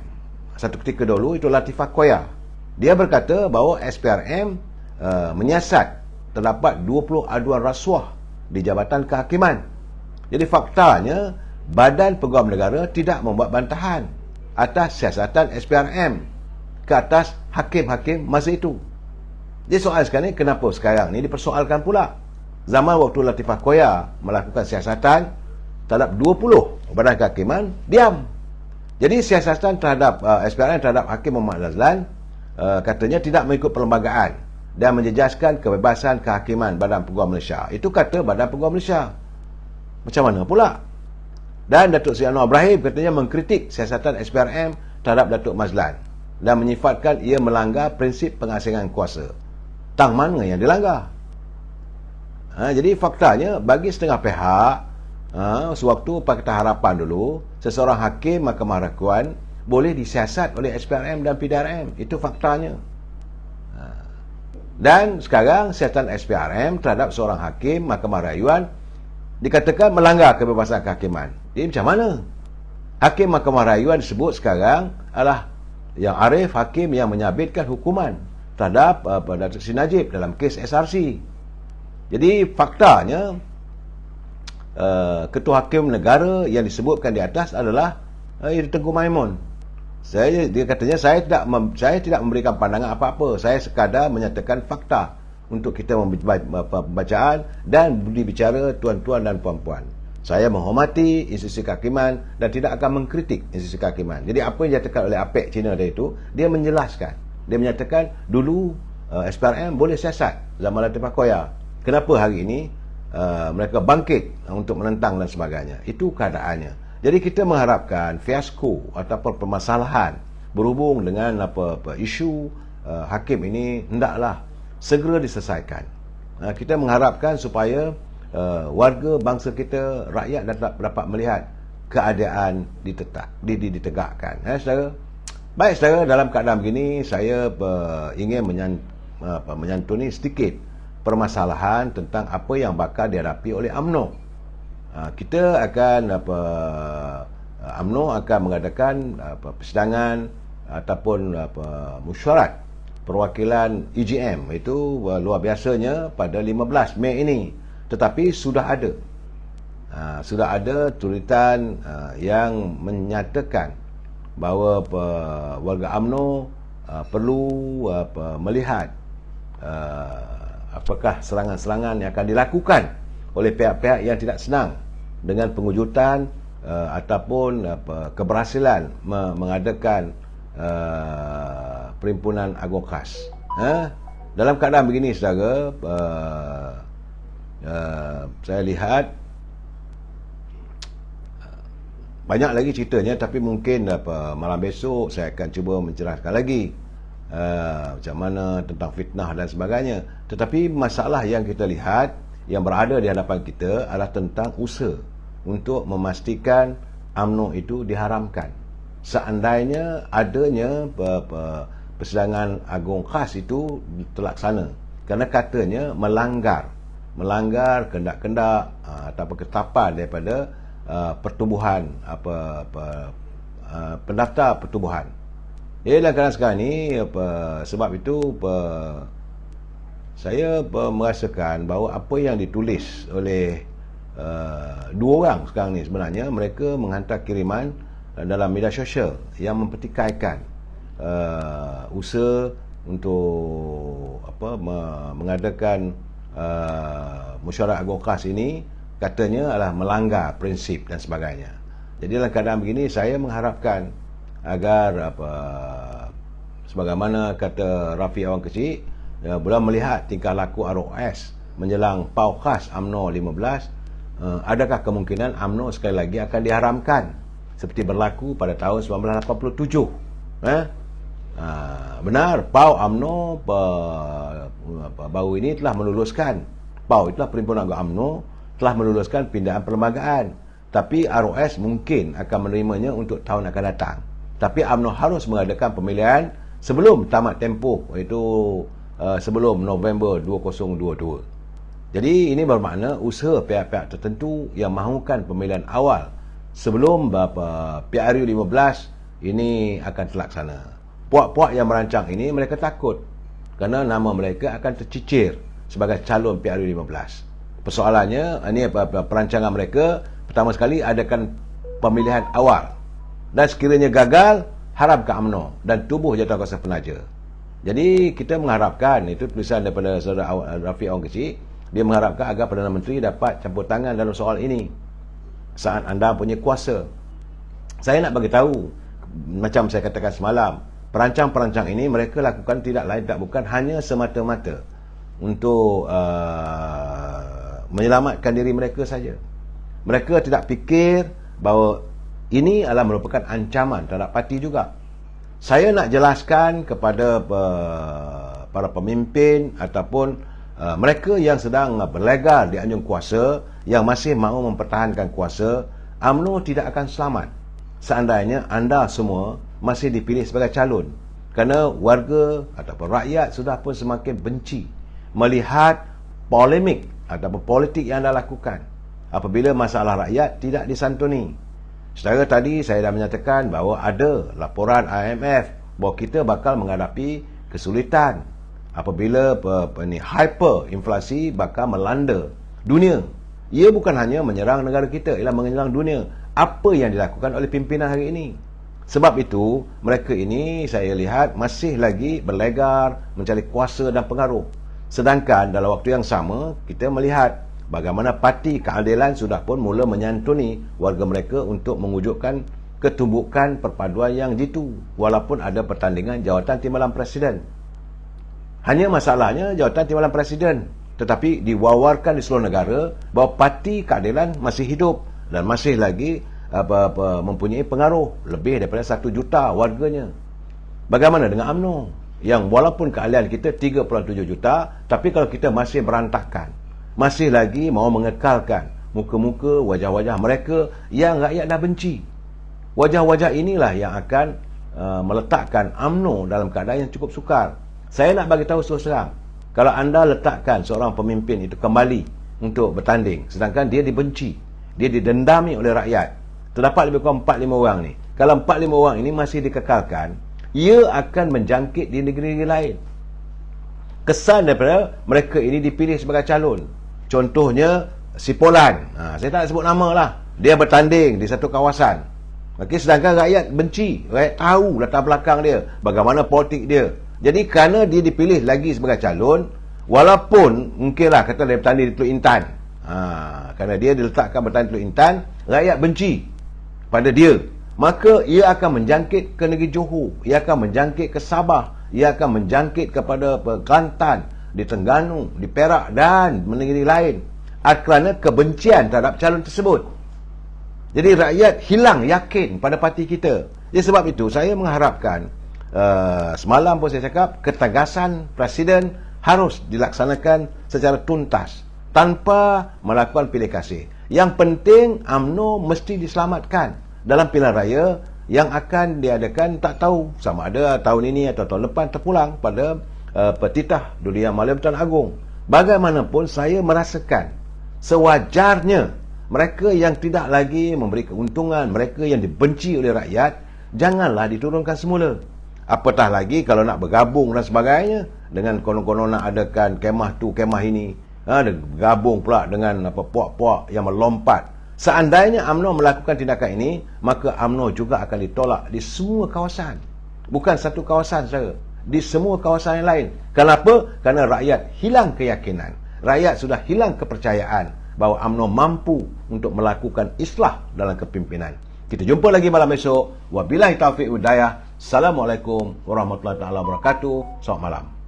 satu ketika dulu itu Latifah Koya, dia berkata bahawa SPRM menyiasat terdapat 20 aduan rasuah di Jabatan Kehakiman. Jadi faktanya Badan Peguam Negara tidak membuat bantahan atas siasatan SPRM ke atas hakim-hakim masa itu. Jadi soal sekarang ni, kenapa sekarang ni dipersoalkan pula? Zaman waktu Latifah Koya melakukan siasatan terhadap 20 badan kehakiman, diam. Jadi siasatan terhadap SPRM terhadap Hakim Muhammad Razlan katanya tidak mengikut perlembagaan dan menjejaskan kebebasan kehakiman Badan Peguam Malaysia. Itu kata Badan Peguam Malaysia. Macam mana pula? Dan Datuk Seri Anwar Ibrahim katanya mengkritik siasatan SPRM terhadap Datuk Mazlan dan menyifatkan ia melanggar prinsip pengasingan kuasa. Tang mana yang dilanggar? Jadi faktanya bagi setengah pihak, sewaktu Pakatan Harapan dulu, seseorang hakim Mahkamah Rayuan boleh disiasat oleh SPRM dan PDRM. Itu faktanya. Dan sekarang siasatan SPRM terhadap seorang hakim Mahkamah Rayuan dikatakan melanggar kebebasan kehakiman. Jadi macam mana? Hakim Mahkamah Rayuan disebut sekarang adalah yang arif, hakim yang menyabitkan hukuman terhadap Datuk Seri Najib dalam kes SRC. Jadi faktanya Ketua Hakim Negara yang disebutkan di atas adalah Tengku Maimun. Dia katanya saya tidak memberikan pandangan apa-apa. Saya sekadar menyatakan fakta untuk kita pembacaan dan berbicara tuan-tuan dan puan-puan. Saya menghormati institusi kehakiman dan tidak akan mengkritik institusi kehakiman. Jadi apa yang dinyatakan oleh APEC Cina tadi itu, dia menjelaskan. Dia menyatakan dulu SPRM boleh siasat zaman Latifah Koya. Kenapa hari ini mereka bangkit untuk menentang dan sebagainya. Itu keadaannya. Jadi kita mengharapkan fiasko ataupun permasalahan berhubung dengan isu hakim ini hendaklah segera diselesaikan. Kita mengharapkan supaya warga bangsa kita, rakyat dapat melihat keadaan ditegakkan. Saudara. Baik saudara, dalam keadaan begini saya ingin menyantuni sedikit permasalahan tentang apa yang bakal dihadapi oleh UMNO. Kita akan UMNO akan mengadakan persidangan ataupun mesyuarat perwakilan EGM itu luar biasanya pada 15 Mei ini. Tetapi sudah ada tulisan yang menyatakan bahawa warga UMNO perlu melihat apakah serangan-serangan yang akan dilakukan oleh pihak-pihak yang tidak senang dengan pengujutan ataupun keberhasilan mengadakan Perhimpunan Agung Khas. Dalam keadaan begini saudara, saya lihat banyak lagi ceritanya, tapi mungkin malam besok saya akan cuba mencerahkan lagi macam mana tentang fitnah dan sebagainya. Tetapi masalah yang kita lihat yang berada di hadapan kita adalah tentang usaha untuk memastikan UMNO itu diharamkan. Seandainya adanya persidangan Agung Khas itu terlaksana, kerana katanya melanggar kendak-kendak atau ketetapan daripada pertubuhan pendaftar pertubuhan. Jadi dalam keadaan sekarang ni sebab itu saya merasakan bahawa apa yang ditulis oleh dua orang sekarang ni, sebenarnya mereka menghantar kiriman dalam media sosial yang mempertikaikan usaha untuk mengadakan mesyuarat Agung Khas ini, katanya adalah melanggar prinsip dan sebagainya. Jadi dalam keadaan begini saya mengharapkan agar sebagaimana kata Rafi Awang Kecil, bila melihat tingkah laku ROS menjelang PAU Khas UMNO 15, adakah kemungkinan UMNO sekali lagi akan diharamkan seperti berlaku pada tahun 1987? Benar, PAU UMNO baru ini telah meluluskan, PAU itulah Perhimpunan Agung UMNO, telah meluluskan pindahan perlembagaan. Tapi ROS mungkin akan menerimanya untuk tahun akan datang. Tapi UMNO harus mengadakan pemilihan sebelum tamat tempoh, iaitu sebelum November 2022. Jadi ini bermakna usaha pihak-pihak tertentu yang mahukan pemilihan awal sebelum PRU 15 ini akan terlaksana. Puak-puak yang merancang ini mereka takut kerana nama mereka akan tercicir sebagai calon PRU 15. Persoalannya, ini perancangan mereka, pertama sekali adakan pemilihan awal. Dan sekiranya gagal, harap ke UMNO dan tubuh Jawatankuasa Penaja. Jadi kita mengharapkan, itu tulisan daripada saudara Rafiq Awang Kecil, dia mengharapkan agar Perdana Menteri dapat campur tangan dalam soal ini saat anda punya kuasa. Saya nak bagi tahu, macam saya katakan semalam, perancang-perancang ini mereka lakukan tidak lain tak bukan hanya semata-mata untuk menyelamatkan diri mereka saja. Mereka tidak fikir bahawa ini adalah merupakan ancaman terhadap parti juga. Saya nak jelaskan kepada para pemimpin ataupun mereka yang sedang berlegar di anjung kuasa, yang masih mahu mempertahankan kuasa, UMNO tidak akan selamat seandainya anda semua masih dipilih sebagai calon. Kerana warga ataupun rakyat sudah pun semakin benci melihat polemik ataupun politik yang anda lakukan apabila masalah rakyat tidak disantuni. Secara tadi saya dah menyatakan bahawa ada laporan IMF bahawa kita bakal menghadapi kesulitan apabila hyperinflasi bakal melanda dunia. Ia bukan hanya menyerang negara kita, ialah menyerang dunia. Apa yang dilakukan oleh pimpinan hari ini? Sebab itu, mereka ini saya lihat masih lagi berlegar mencari kuasa dan pengaruh. Sedangkan dalam waktu yang sama, kita melihat bagaimana parti keadilan sudah pun mula menyantuni warga mereka untuk mewujudkan ketumbukan perpaduan yang jitu walaupun ada pertandingan jawatan timbalan presiden. Hanya masalahnya jawatan timbalan presiden tetapi diwawarkan di seluruh negara bahawa parti keadilan masih hidup dan masih lagi mempunyai pengaruh lebih daripada 1 juta warganya. Bagaimana dengan UMNO yang walaupun keahlian kita 3.7 juta, tapi kalau kita masih berantakan, masih lagi mahu mengekalkan muka-muka, wajah-wajah mereka yang rakyat dah benci. Wajah-wajah inilah yang akan meletakkan UMNO dalam keadaan yang cukup sukar. Saya nak bagi tahu terus terang, kalau anda letakkan seorang pemimpin itu kembali untuk bertanding, sedangkan dia dibenci, dia didendami oleh rakyat, terdapat lebih kurang 4-5 orang ni. Kalau 4-5 orang ini masih dikekalkan, ia akan menjangkit di negeri-negeri lain. Kesan daripada mereka ini dipilih sebagai calon. Contohnya si Polan, saya tak nak sebut nama lah, dia bertanding di satu kawasan. Okey, sedangkan rakyat benci, rakyat tahu latar belakang dia, bagaimana politik dia. Jadi kerana dia dipilih lagi sebagai calon, walaupun mungkinlah kata dia bertanding di Teluk Intan, kerana dia diletakkan bertanding di Teluk Intan, rakyat benci pada dia, maka ia akan menjangkit ke negeri Johor, ia akan menjangkit ke Sabah, ia akan menjangkit kepada Kelantan, di Terengganu, di Perak dan negeri lain kerana kebencian terhadap calon tersebut. Jadi rakyat hilang yakin pada parti kita. Jadi sebab itu saya mengharapkan, semalam pun saya cakap, ketegasan Presiden harus dilaksanakan secara tuntas tanpa melakukan pilih kasih. Yang penting UMNO mesti diselamatkan dalam pilihan raya yang akan diadakan, tak tahu sama ada tahun ini atau tahun depan, terpulang pada petitah Durian Malam Tuan Agong. Bagaimanapun saya merasakan sewajarnya mereka yang tidak lagi memberi keuntungan, mereka yang dibenci oleh rakyat, janganlah diturunkan semula. Apatah lagi kalau nak bergabung dan sebagainya, dengan konon-konon nak adakan kemah tu, kemah ini, bergabung pula dengan puak-puak yang melompat. Seandainya UMNO melakukan tindakan ini, maka UMNO juga akan ditolak di semua kawasan. Bukan satu kawasan saja, di semua kawasan yang lain. Kenapa? Kerana rakyat hilang keyakinan. Rakyat sudah hilang kepercayaan bahawa UMNO mampu untuk melakukan islah dalam kepimpinan. Kita jumpa lagi malam esok. Wabillahi taufiq hidayah. Assalamualaikum warahmatullahi wabarakatuh. Selamat malam.